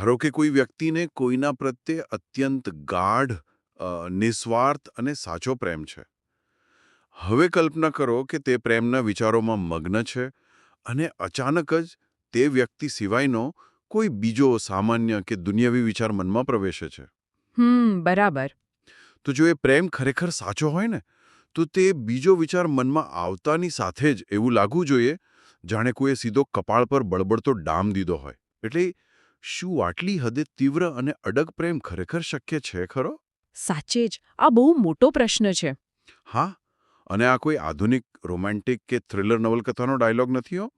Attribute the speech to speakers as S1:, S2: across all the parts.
S1: ધારો કે કોઈ વ્યક્તિને કોઈના પ્રત્યે અત્યંત ગાઢ, નિસ્વાર્થ અને સાચો પ્રેમ છે. હવે કલ્પના કરો કે તે પ્રેમના વિચારોમાં મગ્ન છે અને અચાનક જ તે વ્યક્તિ સિવાયનો કોઈ બીજો સામાન્ય કે દુનિયાવી વિચાર મનમાં પ્રવેશે છે.
S2: બરાબર.
S1: તો જો એ પ્રેમ ખરેખર સાચો હોય ને, તો તે બીજો વિચાર મનમાં આવતાની સાથે જ એવું લાગવું જોઈએ જાણે કોઈએ સીધો કપાળ પર બળબડતો ડામ દીધો હોય. એટલે શું આટલી હદે તીવ્ર અને અડગ પ્રેમ ખરેખર શક્ય છે ખરો?
S2: સાચે જ આ બહુ મોટો પ્રશ્ન છે.
S1: હા, અને આ કોઈ આધુનિક રોમેન્ટિક કે થ્રિલર નવલકથાનો ડાયલોગ નથી હો.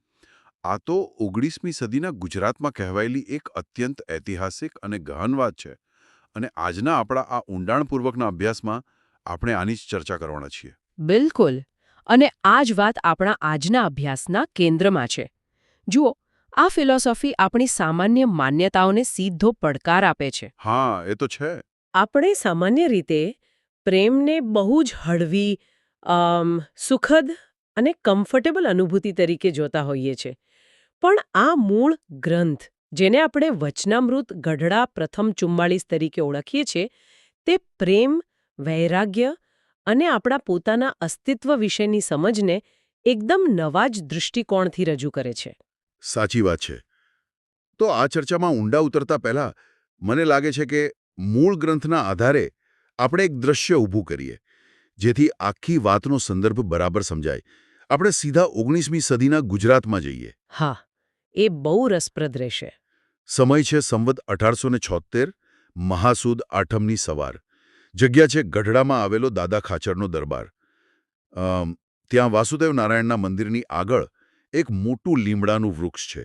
S1: આ તો 19મી સદીના ગુજરાતમાં કહેવાયેલી એક અત્યંત ઐતિહાસિક અને ગહન વાત છે. અને આજના આપણા આ ઊંડાણપૂર્વકના અભ્યાસમાં આપણે આની જ ચર્ચા કરવાના છીએ.
S2: બિલકુલ. અને આ જ વાત આપણા આજના અભ્યાસના કેન્દ્રમાં છે. જુઓ, આ ફિલોસોફી આપણી સામાન્ય માન્યતાઓને સીધો પડકાર આપે છે.
S1: હા, એ તો છે.
S2: આપણે સામાન્ય રીતે પ્રેમને બહુ જ હળવી, સુખદ અને કમ્ફર્ટેબલ અનુભૂતિ તરીકે જોતા હોઈએ છીએ. પણ આ મૂળ ગ્રંથ, જેને આપણે વચનામૃત ગઢડા પ્રથમ 44 તરીકે ઓળખીએ છીએ, તે પ્રેમ, વૈરાગ્ય અને આપણા પોતાના અસ્તિત્વ વિશેની સમજને એકદમ નવા જ દૃષ્ટિકોણથી રજૂ કરે છે.
S1: સાચી વાત છે. તો આ ચર્ચામાં ઊંડા ઉતરતા પહેલા મને લાગે છે કે મૂળ ગ્રંથના આધારે આપણે એક દ્રશ્ય ઊભું કરીએ, જેથી આખી વાતનો સંદર્ભ બરાબર સમજાય. આપણે સીધા 19મી સદીના ગુજરાતમાં જઈએ.
S2: હા, એ બહુ રસપ્રદ રહેશે.
S1: સમય છે સંવત 1876, મહાસુદ આઠમની સવાર. જગ્યા છે ગઢડામાં આવેલો દાદા ખાચરનો દરબાર. ત્યાં વાસુદેવ નારાયણના મંદિરની આગળ એક મોટું લીમડાનું વૃક્ષ છે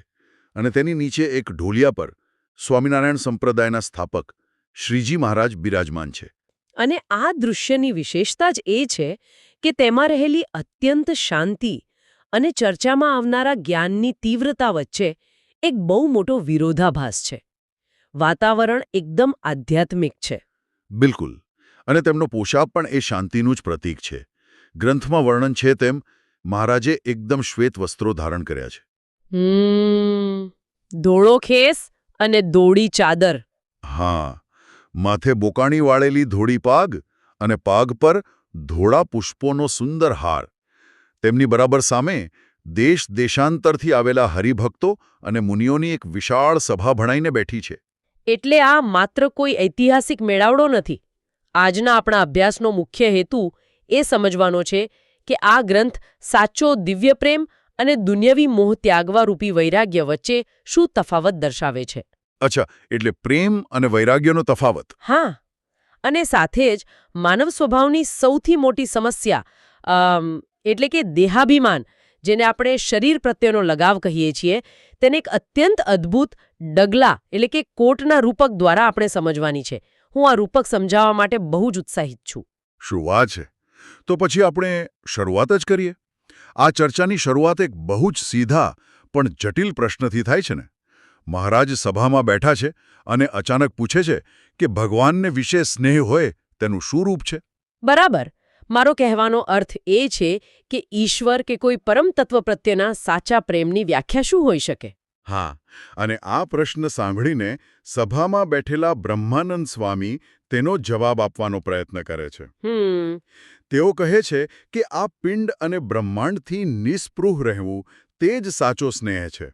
S1: અને તેની નીચે એક ઢોલિયા પર સ્વામિનારાયણ સંપ્રદાયના સ્થાપક શ્રીજી મહારાજ બિરાજમાન છે.
S2: અને આ દૃશ્યની વિશેષતા જ એ છે કે તેમાં રહેલી અત્યંત શાંતિ અને ચર્ચામાં આવનારા જ્ઞાનની તીવ્રતા વચ્ચે એક બહુ મોટો વિરોધાભાસ છે. વાતાવરણ એકદમ આધ્યાત્મિક છે.
S1: બિલકુલ. અને તેમનો પોશાક પણ એ શાંતિનું જ પ્રતીક છે. ગ્રંથમાં વર્ણન છે તેમ મહારાજે એકદમ શ્વેત વસ્ત્રો ધારણ કર્યા છે.
S2: ધોળો ખેસ અને દોડી ચાદર.
S1: હા, માથે બોકાણી વાળેલી ધોળી પાગ અને પાગ પર ધોળા પુષ્પોનો સુંદર હાર. તેમની બરાબર સામે દેશાંતરથી આવેલા હરિભક્તો અને મુનિઓની એક વિશાળ સભા ભણાઈને બેઠી છે.
S2: એટલે આ માત્ર કોઈ ઐતિહાસિક મેળાવડો નથી. આજના આપણા અભ્યાસનો મુખ્ય હેતુ એ સમજવાનો છે કે આ ગ્રંથ સાચો દિવ્ય પ્રેમ અને દુન્યવી મોહ ત્યાગવા રૂપી વૈરાગ્ય વચ્ચે શું તફાવત દર્શાવે છે.
S1: અચ્છા, એટલે પ્રેમ અને વૈરાગ્યનો તફાવત.
S2: હા, અને સાથે જ માનવ સ્વભાવની સૌથી મોટી સમસ્યા, એટલે કે દેહાભિમાન, જેને આપણે શરીર પ્રત્યેનો લગાવ કહીએ છીએ, તેને એક અત્યંત અદ્ભુત ડગલા એટલે કે કોટના રૂપક દ્વારા આપણે સમજવાની છે. હું આ રૂપક સમજાવવા માટે બહુ જ ઉત્સાહિત છું.
S1: શું વાત છે! તો પછી આપણે શરૂઆત જ કરીએ. આ ચર્ચાની શરૂઆત એક બહુ જ સીધા પણ જટિલ પ્રશ્નથી થાય છે ને. મહારાજ સભામાં બેઠા છે અને અચાનક પૂછે છે કે ભગવાનને વિશે સ્નેહ હોય તેનું શું રૂપ છે?
S2: બરાબર. મારો કહેવાનો અર્થ એ છે કે ઈશ્વર કે કોઈ પરમ તત્વ પ્રત્યેના સાચા પ્રેમની વ્યાખ્યા શું હોઈ શકે?
S1: હા, અને આ પ્રશ્ન સાંભળીને સભામાં બેઠેલા બ્રહ્માનંદ સ્વામી તેનો જવાબ આપવાનો પ્રયત્ન કરે છે. તેઓ કહે છે કે આ પિંડ અને બ્રહ્માંડથી નિસ્પૃહ રહેવું તે જ સાચો સ્નેહ છે.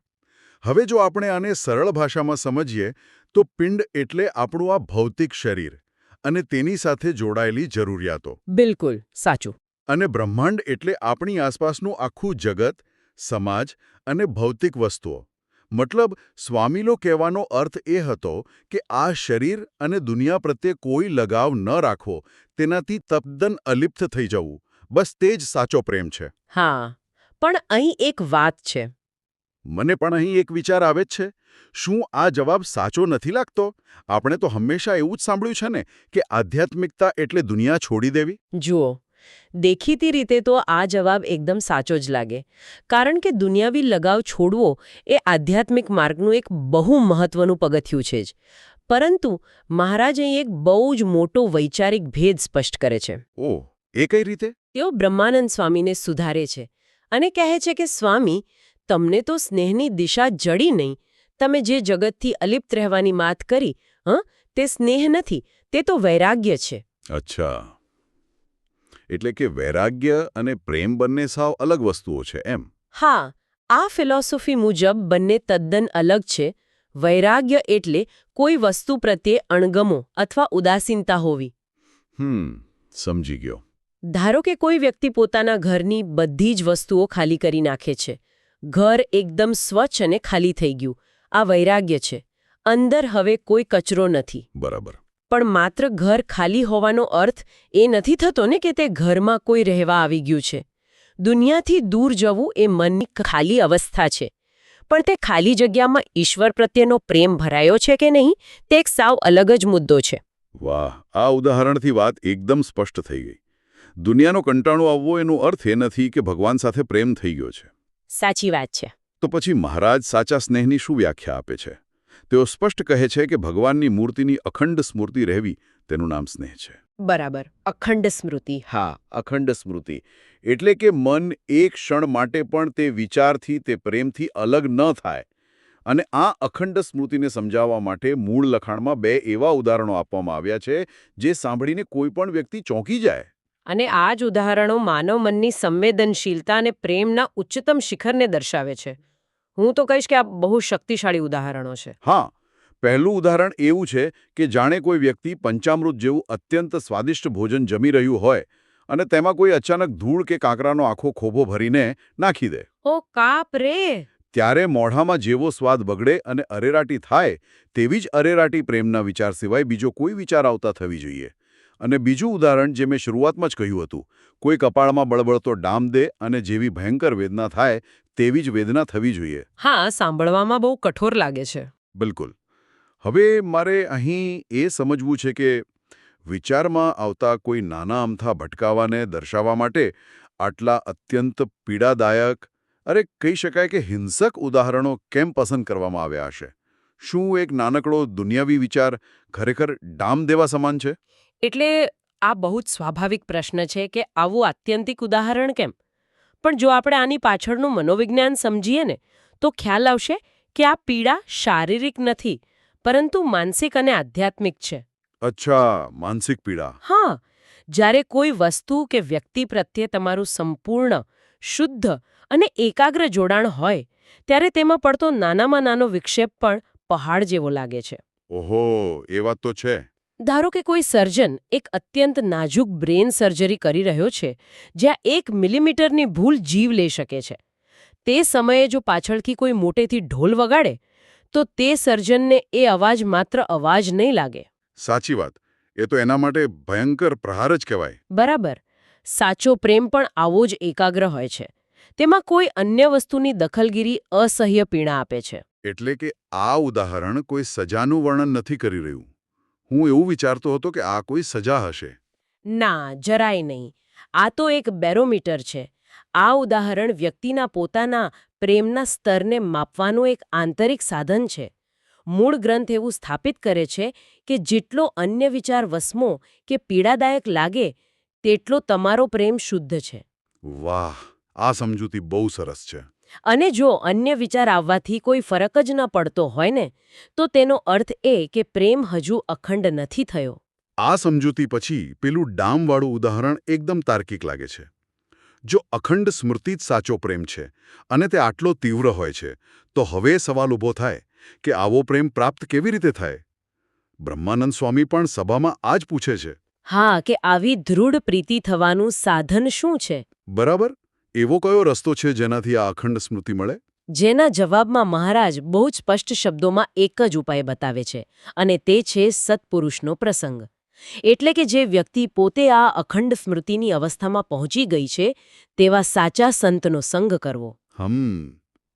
S1: હવે જો આપણે આને સરળ ભાષામાં સમજીએ તો પિંડ એટલે આપણું આ ભૌતિક શરીર અને તેની સાથે જોડાયેલી જરૂરિયાતો.
S2: બિલકુલ સાચું.
S1: અને બ્રહ્માંડ એટલે આપણી આસપાસનું આખું જગત, સમાજ અને ભૌતિક વસ્તુઓ. મતલબ સ્વામીનો કહેવાનો અર્થ એ હતો કે આ શરીર અને દુનિયા પ્રત્યે કોઈ લગાવ ન રાખવો, તેનાથી તદ્દન અલિપ્ત થઈ જવું, બસ તે જ સાચો પ્રેમ છે.
S2: હા, પણ અહીં એક વાત છે.
S1: મને પણ અહીં એક વિચાર આવે જ છે. શું આ જવાબ સાચો નથી લાગતો? આપણે તો હંમેશા એવું જ સાંભળ્યું છે ને કે આધ્યાત્મિકતા એટલે દુનિયા છોડી દેવી.
S2: જુઓ, દેખીતી રીતે તો આ જવાબ એકદમ સાચો જ લાગે, કારણ કે દુનિયાવી લગાવ છોડવો એ આધ્યાત્મિક માર્ગનું એક બહુ મહત્વનું પગથિયું છે જ. પરંતુ મહારાજ અહીં એક બહુ જ મોટો વૈચારિક ભેદ સ્પષ્ટ કરે છે.
S1: ઓહ, એ કઈ રીતે?
S2: તેઓ બ્રહ્માનંદ સ્વામીને સુધારે છે અને કહે છે કે સ્વામી, તમને તો સ્નેહની દિશા જડી નહીં, તમે જે જગતથી અલિપ્ત રહેવાની વાત કરી તે સ્નેહ નથી, તે તો વૈરાગ્ય છે.
S1: અચ્છા, એટલે કે વૈરાગ્ય અને પ્રેમ બંને સાવ અલગ વસ્તુઓ છે એમ.
S2: હા, આ ફિલોસોફી મુજબ બંને તદ્દન અલગ છે. વૈરાગ્ય એટલે કોઈ વસ્તુ પ્રત્યે અણગમો અથવા ઉદાસીનતા હોવી.
S1: સમજી ગયો.
S2: ધારો કે કોઈ વ્યક્તિ પોતાના ઘરની બધી જ વસ્તુઓ ખાલી કરી નાખે છે. ઘર એકદમ સ્વચ્છ અને ખાલી થઈ ગયું. આ વૈરાગ્ય છે. અંદર હવે કોઈ કચરો નથી.
S1: બરાબર.
S2: પણ માત્ર ઘર ખાલી હોવાનો અર્થ એ નથી થતો ને કે તે ઘરમાં કોઈ રહેવા આવી ગયું છે. દુનિયાથી દૂર જવું એ મનની ખાલી અવસ્થા છે. પણ તે ખાલી જગ્યામાં ઈશ્વર પ્રત્યેનો પ્રેમ ભરાયો છે કે નહીં, તે એક સાવ અલગ જ મુદ્દો છે.
S1: વાહ, આ ઉદાહરણથી વાત એકદમ સ્પષ્ટ થઈ ગઈ. દુનિયાનો કંટાળો આવવો એનો અર્થ એ નથી કે ભગવાન સાથે પ્રેમ થઈ ગયો છે.
S2: સાચી વાત છે.
S1: તો પછી મહારાજ સાચા સ્નેહની શું વ્યાખ્યા આપે છે? તેઓ સ્પષ્ટ કહે છે કે ભગવાનની મૂર્તિની અખંડ સ્મૃતિ રહેવી તેનું નામ સ્નેહ છે.
S2: બરાબર. અખંડ સ્મૃતિ.
S1: હા, અખંડ સ્મૃતિ એટલે કે મન એક ક્ષણ માટે પણ તે વિચારથી, તે પ્રેમથી અલગ ન થાય. અને આ અખંડ સ્મૃતિને સમજાવવા માટે મૂળ લખાણમાં 2 એવા ઉદાહરણો આપવામાં આવ્યા છે જે સાંભળીને કોઈ પણ વ્યક્તિ ચોંકી જાય.
S2: અને આ જ ઉદાહરણો માનવ મનની સંવેદનશીલતા અને પ્રેમના ઉચ્ચતમ શિખરને દર્શાવે છે. હું તો કહીશ કે આ બહુ શક્તિશાળી ઉદાહરણો છે.
S1: હા, પહેલું ઉદાહરણ એવું છે કે જાણે કોઈ વ્યક્તિ પંચામૃત જેવું અત્યંત સ્વાદિષ્ટ ભોજન જમી રહ્યું હોય અને તેમાં કોઈ અચાનક ધૂળ કે કાંકરાનો આખો ખોભો ભરીને નાખી દે.
S2: ઓ કાપ રે!
S1: ત્યારે મોઢામાં જેવો સ્વાદ બગડે અને અરેરાટી થાય તેવી જ અરેરાટી પ્રેમના વિચાર સિવાય બીજો કોઈ વિચાર આવતા થવી જોઈએ. અને બીજું ઉદાહરણ જે મેં શરૂઆતમાં જ કહ્યું હતું, કોઈ કપાળમાં બળબળતો ડામ દે અને જેવી ભયંકર વેદના થાય તેવી જ વેદના થવી જોઈએ.
S2: હા, સાંભળવામાં બહુ કઠોર લાગે છે.
S1: બિલકુલ. હવે મારે અહીં એ સમજવું છે કે વિચારમાં આવતા કોઈ નાના અમથા ભટકાવાને દર્શાવવા માટે આટલા અત્યંત પીડાદાયક, કહી શકાય કે હિંસક ઉદાહરણો કેમ પસંદ કરવામાં આવ્યા હશે? શું એક નાનકડો દુનિયાવી વિચાર ખરેખર ડામ દેવા સમાન છે?
S2: એટલે આ બહુ જ સ્વાભાવિક પ્રશ્ન છે કે આવું આત્યંતિક ઉદાહરણ કેમ? પણ જો આપણે આની પાછળનું મનોવિજ્ઞાન સમજીએ ને તો ખ્યાલ આવશે કે આ પીડા શારીરિક નથી, પરંતુ માનસિક અને આધ્યાત્મિક છે.
S1: અચ્છા, માનસિક પીડા.
S2: હા, જ્યારે કોઈ વસ્તુ કે વ્યક્તિ પ્રત્યે તમારું સંપૂર્ણ, શુદ્ધ અને એકાગ્ર જોડાણ હોય ત્યારે તેમાં પડતો નાનામાં નાનો વિક્ષેપ પણ પહાડ જેવો લાગે છે.
S1: ઓહો, એ વાત તો છે.
S2: ધારો કે કોઈ સર્જન એક અત્યંત નાજુક બ્રેન સર્જરી કરી રહ્યો છે જ્યાં 1 મિલીમીટરની ભૂલ જીવ લઈ શકે છે. તે સમયે જો પાછળથી કોઈ મોટેથી ઢોલ વગાડે તો તે સર્જનને એ અવાજ માત્ર અવાજ નહીં લાગે.
S1: સાચી વાત. એ તો એના માટે ભયંકર પ્રહાર જ કહેવાય.
S2: બરાબર. સાચો પ્રેમ પણ આવો જ એકાગ્ર હોય છે. તેમાં કોઈ અન્ય વસ્તુની દખલગીરી અસહ્ય પીડા આપે છે.
S1: એટલે કે આ ઉદાહરણ કોઈ સજાનું વર્ણન નથી કરી રહ્યું. હું એવું વિચારતો હતો કે આ કોઈ સજા હશે.
S2: ના, જરાય નહીં. આ તો એક બેરોમીટર છે. આ ઉદાહરણ વ્યક્તિના પોતાના પ્રેમના સ્તરને માપવાનું એક આંતરિક સાધન છે. મૂળ ગ્રંથ એવું સ્થાપિત કરે છે કે જેટલો અન્ય વિચાર વસમો કે પીડાદાયક લાગે તેટલો તમારો પ્રેમ શુદ્ધ છે.
S1: વાહ, આ સમજૂતી બહુ સરસ છે.
S2: અને જો અન્ય વિચાર આવવાથી કોઈ ફરક જ ન પડતો હોય ને તો તેનો અર્થ એ કે પ્રેમ હજુ અખંડ નથી થયો.
S1: આ સમજૂતી પછી પેલું ડામવાળું ઉદાહરણ એકદમ તાર્કિક લાગે છે. જો અખંડ સ્મૃતિ જ સાચો પ્રેમ છે અને તે આટલો તીવ્ર હોય છે તો હવે સવાલ ઊભો થાય કે આવો પ્રેમ પ્રાપ્ત કેવી રીતે થાય? બ્રહ્માનંદ સ્વામી પણ સભામાં આ જ પૂછે છે.
S2: હા, કે આવી દૃઢ પ્રીતિ થવાનું સાધન શું છે?
S1: બરાબર. એવો કયો રસ્તો છે જેનાથી આ અખંડ સ્મૃતિ મળે?
S2: જેના જવાબમાં મહારાજ બહુ જ સ્પષ્ટ શબ્દોમાં એક જ ઉપાય બતાવે છે અને તે છે સત્પુરુષનો પ્રસંગ. એટલે કે જે વ્યક્તિ પોતે આ અખંડ સ્મૃતિની અવસ્થામાં પહોંચી ગઈ છે તેવા સાચા સંતનો સંગ કરવો.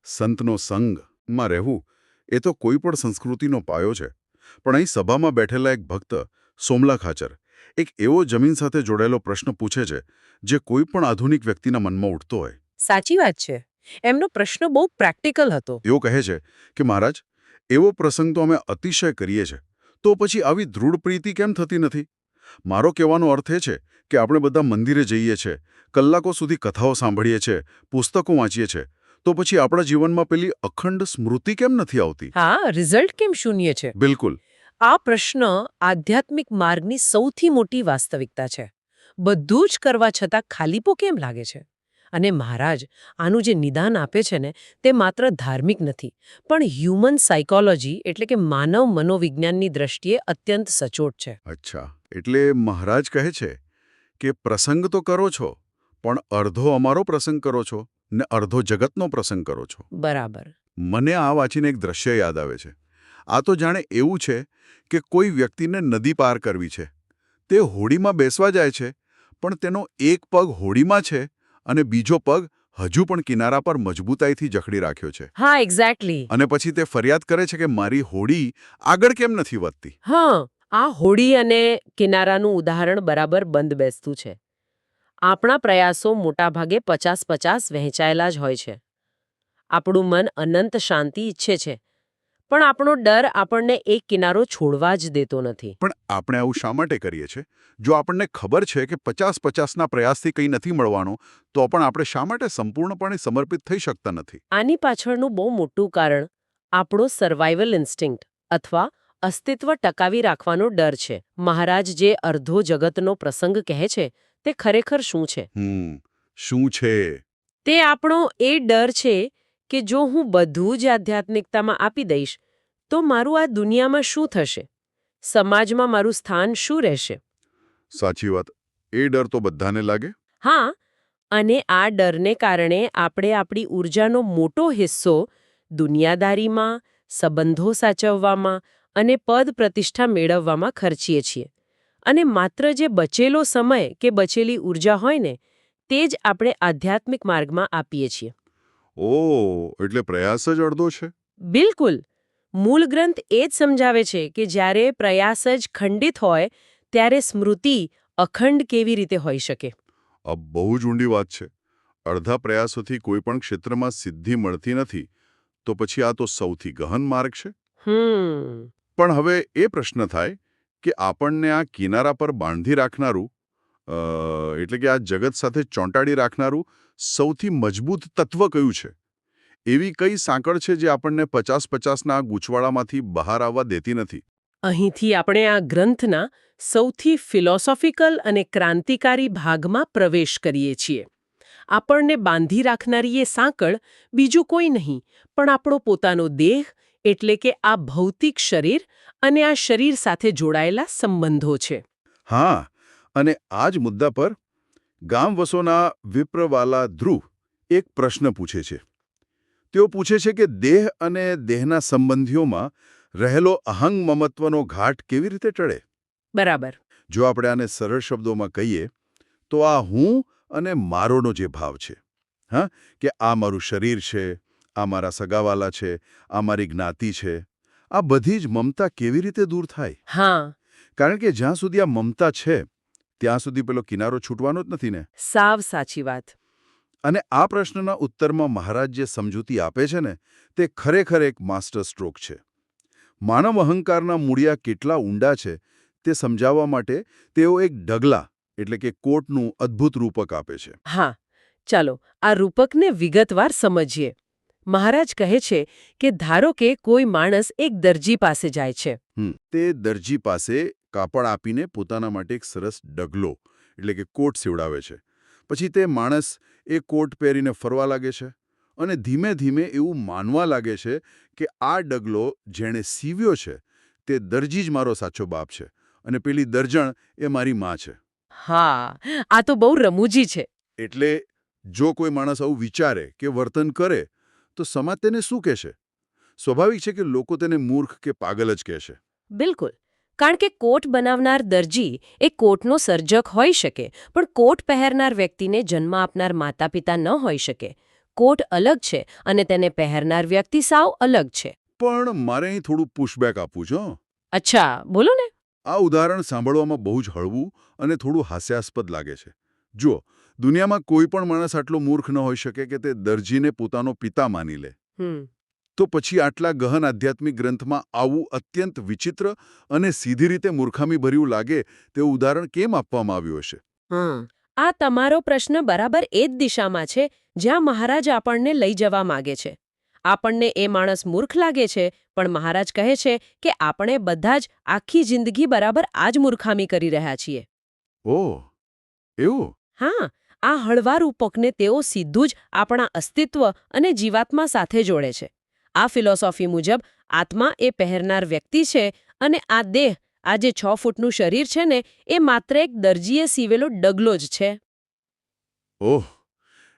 S1: સંતનો સંગમાં રહેવું એ તો કોઈ પણ સંસ્કૃતિનો પાયો છે. પણ અહીં સભામાં બેઠેલા એક ભક્ત સોમલા ખાચર એક એવો જમીન સાથે જોડાયેલો પ્રશ્ન પૂછે છે જે કોઈ પણ આધુનિક વ્યક્તિના મનમાં ઉઠતો હોય.
S2: સાચી વાત છે. એમનો પ્રશ્ન બહુ પ્રેક્ટિકલ હતો.
S1: એવો કહે છે કે મહારાજ, એવો પ્રસંગ તો અમે અતિશય કરીએ છીએ, તો પછી આવી દૃઢ પ્રીતિ કેમ થતી નથી? મારો કહેવાનો અર્થ એ છે કે આપણે બધા મંદિરે જઈએ છીએ, કલાકો સુધી કથાઓ સાંભળીએ છીએ, પુસ્તકો વાંચીએ છીએ, તો પછી આપણા જીવનમાં પેલી અખંડ સ્મૃતિ કેમ નથી આવતી?
S2: હા, રિઝલ્ટ કેમ શૂન્ય છે?
S1: બિલકુલ.
S2: આ પ્રશ્ન આધ્યાત્મિક માર્ગની સૌથી મોટી વાસ્તવિકતા છે. બધું જ કરવા છતાં ખાલીપો કેમ લાગે છે? અને મહારાજ આનું જે નિદાન આપે છે ને, તે માત્ર ધાર્મિક નથી, પણ હ્યુમન સાયકોલોજી એટલે કે માનવ મનોવિજ્ઞાનની દ્રષ્ટિએ અત્યંત સચોટ છે.
S1: અચ્છા, એટલે મહારાજ કહે છે કે પ્રસંગ તો કરો છો, પણ અડધો અમારો પ્રસંગ કરો છો ને અડધો જગતનો પ્રસંગ કરો છો.
S2: બરાબર.
S1: મને આ વાંચીને એક દ્રશ્ય યાદ આવે છે. આ તો જાણે એવું છે કે કોઈ વ્યક્તિને નદી પાર કરવી છે. તે હોડીમાં બેસવા જાય છે, પણ તેનો એક પગ હોડીમાં છે અને બીજો પગ હજુ પણ કિનારા પર મજબૂતાઈથી જકડી રાખ્યો છે.
S2: હા, એક્ઝેક્ટલી.
S1: અને પછી તે ફરિયાદ કરે છે કે મારી હોડી આગળ કેમ નથી વધતી?
S2: હા, આ હોડી અને કિનારાનું ઉદાહરણ બરાબર બંધ બેસતું છે. આપણા પ્રયાસો મોટાભાગે 50-50 વહેંચાયેલા જ હોય છે. આપણું મન અનંત શાંતિ ઈચ્છે છે, પણ આપણો ડર આપણને એક કિનારો છોડવા જ દેતો નથી.
S1: પણ આપણે આવું શા માટે કરીએ છીએ? જો આપણને ખબર છે કે 50-50ના પ્રયાસથી કંઈ નથી મળવાનું, તો પણ આપણે શા માટે સંપૂર્ણપણે સમર્પિત થઈ શકતા નથી?
S2: આની પાછળનું બહુ મોટું કારણ આપણો સર્વાઇવલ ઇન્સ્ટિંક્ટ અથવા અસ્તિત્વ ટકાવી રાખવાનો ડર છે. મહારાજ જે અર્ધો જગતનો પ્રસંગ કહે છે, તે ખરેખર શું છે?
S1: શું છે?
S2: તે આપણો એ ડર છે કે જો હું બધું જ આધ્યાત્મિકતામાં આપી દઈશ, તો મારું આ દુનિયામાં શું થશે? સમાજમાં મારું સ્થાન શું રહેશે?
S1: સાચી વાત. એ ડર તો બધાને લાગે.
S2: હા, અને આ ડરને કારણે આપણે આપણી ઊર્જાનો મોટો હિસ્સો દુનિયાદારીમાં, સંબંધો સાચવવામાં અને પદ પ્રતિષ્ઠા મેળવવામાં ખર્ચીએ છીએ. અને માત્ર જે બચેલો સમય કે બચેલી ઊર્જા હોય ને, તે જ આપણે આધ્યાત્મિક માર્ગમાં આપીએ છીએ.
S1: એટલે પ્રયાસ જ અડધો છે.
S2: બિલકુલ. મૂળ ગ્રંથ એ જ સમજાવે છે કે જ્યારે પ્રયાસ જ ખંડિત હોય, ત્યારે સ્મૃતિ અખંડ કેવી રીતે હોઈ શકે?
S1: આ બહુ જ ઊંડી વાત છે. અડધા પ્રયાસોથી કોઈ પણ ક્ષેત્રમાં સિદ્ધિ મળતી નથી, તો પછી આ તો સૌથી ગહન માર્ગ છે. પણ હવે એ પ્રશ્ન થાય કે આપણને આ કિનારા પર બાંધી રાખનારું, એટલે કે આ જગત સાથે ચોંટાડી રાખનારું સૌથી મજબૂત તત્વ કયું છે? એવી કઈ સાંકળ છે જે આપણને 50-50ના ગૂંચવાડામાંથી બહાર આવવા દેતી નથી?
S2: અહીંથી આપણે આ ગ્રંથના સૌથી ફિલોસોફિકલ અને ક્રાંતિકારી ભાગમાં પ્રવેશ કરીએ છીએ. આપણને બાંધી રાખનારી એ સાંકળ બીજું કોઈ નહીં, પણ આપણો પોતાનો દેહ, એટલે કે આ ભૌતિક શરીર અને આ શરીર સાથે જોડાયેલા સંબંધો છે.
S1: હા, અને આ જ મુદ્દા પર ગામવસોના વિપ્રવાલા ધ્રુવ એક પ્રશ્ન પૂછે છે. તેઓ પૂછે છે કે દેહ અને દેહના સંબંધીઓમાં રહેલો અહંગ મમત્વનો ઘાટ કેવી રીતે ટળે?
S2: બરાબર.
S1: જો આપણે આને સરળ શબ્દોમાં કહીએ, તો આ હું અને મારોનો જે ભાવ છે, હા, કે આ મારું શરીર છે, આ મારા સગાવાલા છે, આ મારી જ્ઞાતિ છે, આ બધી જ મમતા કેવી રીતે દૂર થાય?
S2: હા,
S1: કારણ કે જ્યાં સુધી આ મમતા છે, ત્યાં સુધી પેલો કિનારો છૂટવાનો જ નથી ને.
S2: સાવ સાચી વાત.
S1: અને આ પ્રશ્નના ઉત્તરમાં મહારાજ જે સમજૂતી આપે છે ને, તે ખરેખર એક માસ્ટર સ્ટ્રોક છે. માનવ અહંકારના મૂળિયા કેટલા ઊંડા છે તે સમજાવવા માટે તેઓ એક ડગલા, એટલે કે કોટનું અદ્ભુત રૂપક આપે છે.
S2: હા, ચાલો આ રૂપકને વિગતવાર સમજીએ. મહારાજ કહે છે કે ધારો કે કોઈ માણસ એક દરજી પાસે જાય છે.
S1: તે દરજી પાસે કાપડ આપીને પોતાના માટે એક સરસ ડગલો, એટલે કે કોટ સીવડાવે છે. પછી તે માણસ એ કોટ પહેરીને ફરવા લાગે છે અને ધીમે ધીમે એવું માનવા લાગે છે કે આ ડગલો જેણે સીવ્યો છે તે દરજી જ મારો સાચો બાપ છે અને પેલી દરજણ એ મારી માં છે.
S2: હા, આ તો બહુ રમૂજી છે.
S1: એટલે જો કોઈ માણસ આવું વિચારે કે વર્તન કરે, તો સમાજ તેને શું કહેશે? સ્વાભાવિક છે કે લોકો તેને મૂર્ખ કે પાગલ જ કહેશે.
S2: બિલકુલ. કારણ કે કોટ બનાવનાર દરજી એ કોટનો સર્જક હોઈ શકે, પણ કોટ પહેરનાર વ્યક્તિને જન્મ આપનાર માતા પિતા ન હોઈ શકે. કોટ અલગ છે અને તેને પહેરનાર વ્યક્તિ સાવ અલગ છે.
S1: પણ મારે અહીં થોડું પુશબેક આપવું છે.
S2: અચ્છા, બોલો ને.
S1: આ ઉદાહરણ સાંભળવામાં બહુ જ હળવું અને થોડું હાસ્યાસ્પદ લાગે છે. જુઓ, દુનિયામાં કોઈ પણ માણસ આટલો મૂર્ખ ન હોઈ શકે કે તે દરજીને પોતાનો પિતા માની લે. તો પછી આટલા ગહન આધ્યાત્મિક ગ્રંથમાં આવું અત્યંત વિચિત્ર અને સીધી રીતે મૂર્ખામીભર્યું લાગે તેવું ઉદાહરણ કેમ આપવામાં આવ્યું હશે?
S2: આ તમારો પ્રશ્ન બરાબર એ જ દિશામાં છે જ્યાં મહારાજ આપણને લઈ જવા માગે છે. આપણને એ માણસ મૂર્ખ લાગે છે, પણ મહારાજ કહે છે કે આપણે બધા જ આખી જિંદગી બરાબર આ જ મૂર્ખામી કરી રહ્યા છીએ.
S1: ઓહ, એવું?
S2: હા, આ હળવા રૂપકને તેઓ સીધું જ આપણા અસ્તિત્વ અને જીવાત્મા સાથે જોડે છે. આ ફિલોસોફી મુજબ આત્મા એ પહેરનાર વ્યક્તિ છે અને આ દેહ, આ જે 6 ફૂટનું શરીર છે ને, એ માત્ર એક દરજીએ સીવેલો ડગલો જ છે.
S1: ઓહ,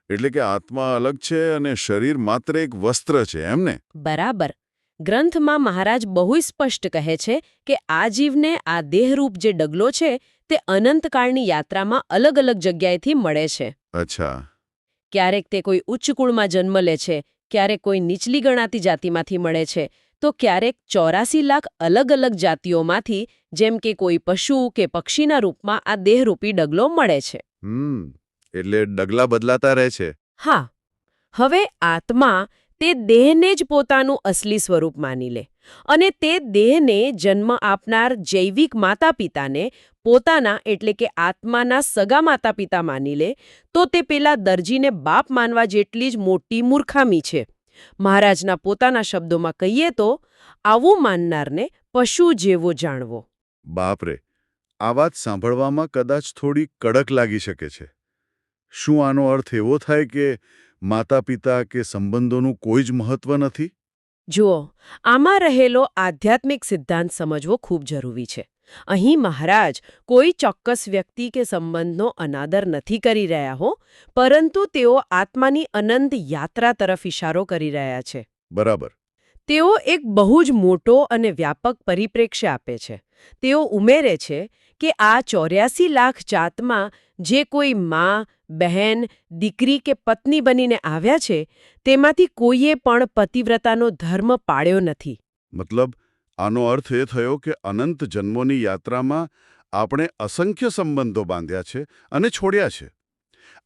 S1: એટલે કે આત્મા અલગ છે અને શરીર માત્ર એક વસ્ત્ર છે, એમ ને?
S2: બરાબર. ગ્રંથમાં મહારાજ બહુ સ્પષ્ટ કહે છે કે આ જીવને આ દેહરૂપ જે ડગલો છે તે અનંતકાળની યાત્રામાં અલગ અલગ જગ્યાએથી મળે છે.
S1: અચ્છા.
S2: ક્યારેક તે કોઈ ઉચ્ચ કુળમાં જન્મ લે છે, ક્યારેક કોઈ નીચલી ગણાતી જાતિમાંથી મળે છે, તો ક્યારેક 84 લાખ અલગ અલગ જાતિઓમાંથી, જેમ કે કોઈ પશુ કે પક્ષીના રૂપમાં આ દેહરૂપી ડગલો મળે છે.
S1: એટલે ડગલા બદલાતા રહે છે.
S2: હા, હવે આત્મા તે દેહને જ પોતાનું અસલી સ્વરૂપ માની લે અને તે દેહને જન્મ આપનાર જૈવિક માતા-પિતાને પોતાના એટલે કે આત્માના સગા માતા-પિતા માની લે, તો તે પેલા દરજીને બાપ માનવા જેટલી જ મોટી મૂર્ખામી છે. મહારાજના પોતાના શબ્દોમાં કહીએ તો, આવું માનનારને પશુ જેવો જાણવો.
S1: બાપરે, આ વાત સાંભળવામાં કદાચ થોડી કડક લાગી શકે છે. શું આનો અર્થ એવો થાય કે માતા-પિતા કે સંબંધોનું કોઈ જ મહત્વ નથી?
S2: જુઓ, આમાં રહેલો આધ્યાત્મિક સિદ્ધાંત સમજવો ખૂબ જરૂરી છે. અહીં મહારાજ કોઈ ચોક્કસ વ્યક્તિ કે સંબંધનો અનાદર નથી કરી રહ્યા હો, પરંતુ તેઓ આત્માની અનંત યાત્રા તરફ ઇશારો કરી રહ્યા છે.
S1: બરાબર.
S2: તેઓ એક બહુ જ મોટો અને વ્યાપક પરિપ્રેક્ષ્ય આપે છે. તેઓ ઉમેરે છે કે આ 84 લાખ જાતમાં જે કોઈ માં, બહેન, દીકરી કે પત્ની બનીને આવ્યા છે, તેમાંથી કોઈએ પણ પતિવ્રતાનો ધર્મ પાળ્યો નથી.
S1: મતલબ, આનો અર્થ એ થયો કે અનંત જન્મોની યાત્રામાં આપણે અસંખ્ય સંબંધો બાંધ્યા છે અને છોડ્યા છે.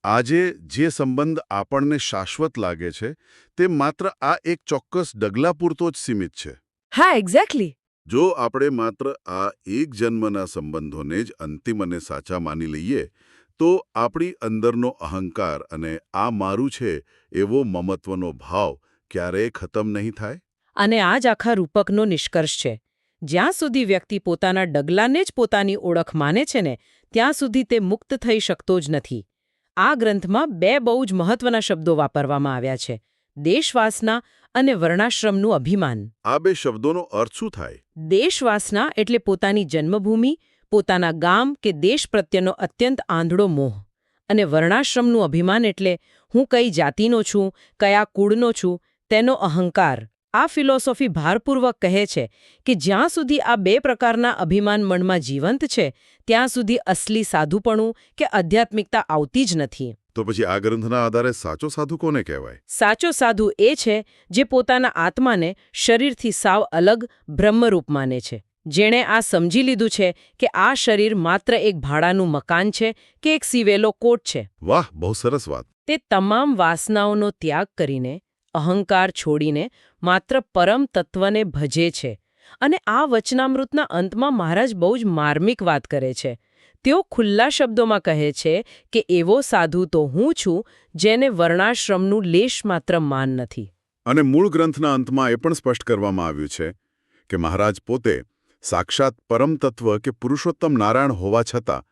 S1: આજે જે સંબંધ આપણને શાશ્વત લાગે છે, તે માત્ર આ એક ચોક્કસ ડગલા પૂરતો જ સીમિત છે.
S2: હા, એક્ઝેક્ટલી.
S1: જો આપણે માત્ર આ એક જન્મના સંબંધોને જ અંતિમ અને સાચા માની લઈએ, તો આપણી અંદરનો અહંકાર અને આ મારું છે એવો મમત્વનો ભાવ ક્યારેય ખતમ નહીં થાય.
S2: અને આ જ આખા રૂપકનો નિષ્કર્ષ છે. જ્યાં સુધી વ્યક્તિ પોતાના ડગલાને જ પોતાની ઓળખ માને છે ને, ત્યાં સુધી તે મુક્ત થઈ શકતો જ નથી. આ ગ્રંથમાં 2 બહુ જ મહત્વના શબ્દો વાપરવામાં આવ્યા છે: દેશવાસના અને વર્ણાશ્રમનું અભિમાન.
S1: આ 2 શબ્દોનો અર્થ શું થાય?
S2: દેશવાસના એટલે પોતાની જન્મભૂમિ, પોતાના ગામ કે દેશ પ્રત્યેનો અત્યંત આંધળો મોહ. અને વર્ણાશ્રમનું અભિમાન એટલે હું કઈ જાતિનો છું, કયા કુળનો છું, તેનો અહંકાર. આ ફિલોસોફી ભારપૂર્વક કહે છે કે જ્યાં સુધી આ 2 પ્રકારના અભિમાન મનમાં જીવંત છે, ત્યાં સુધી અસલી સાધુપણું કે આધ્યાત્મિકતા આવતી જ નથી.
S1: તો પછી આ ગ્રંથના આધારે સાચો સાધુ કોને કહેવાય?
S2: સાચો સાધુ એ છે જે પોતાના આત્માને શરીરથી સાવ અલગ બ્રહ્મરૂપ માને છે. જેણે આ સમજી લીધું છે કે આ શરીર માત્ર એક ભાડાનું મકાન છે કે એક સીવેલો કોટ છે.
S1: વાહ, બહુ સરસ વાત.
S2: તે તમામ વાસનાઓનો ત્યાગ કરીને, અહંકાર છોડીને માત્ર પરમ તત્વને ભજે છે. અને આ વચનામૃતના અંતમાં મહારાજ બહુ જ માર્મિક વાત કરે છે. તેઓ ખુલ્લા શબ્દોમાં કહે છે કે એવો સાધુ તો હું છું જેને વર્ણાશ્રમનું લેશ માત્ર માન નથી.
S1: અને મૂળ ગ્રંથના અંતમાં એ પણ સ્પષ્ટ કરવામાં આવ્યું છે કે મહારાજ પોતે સાક્ષાત પરમ તત્વ કે પુરુષોત્તમ નારાયણ હોવા છતાં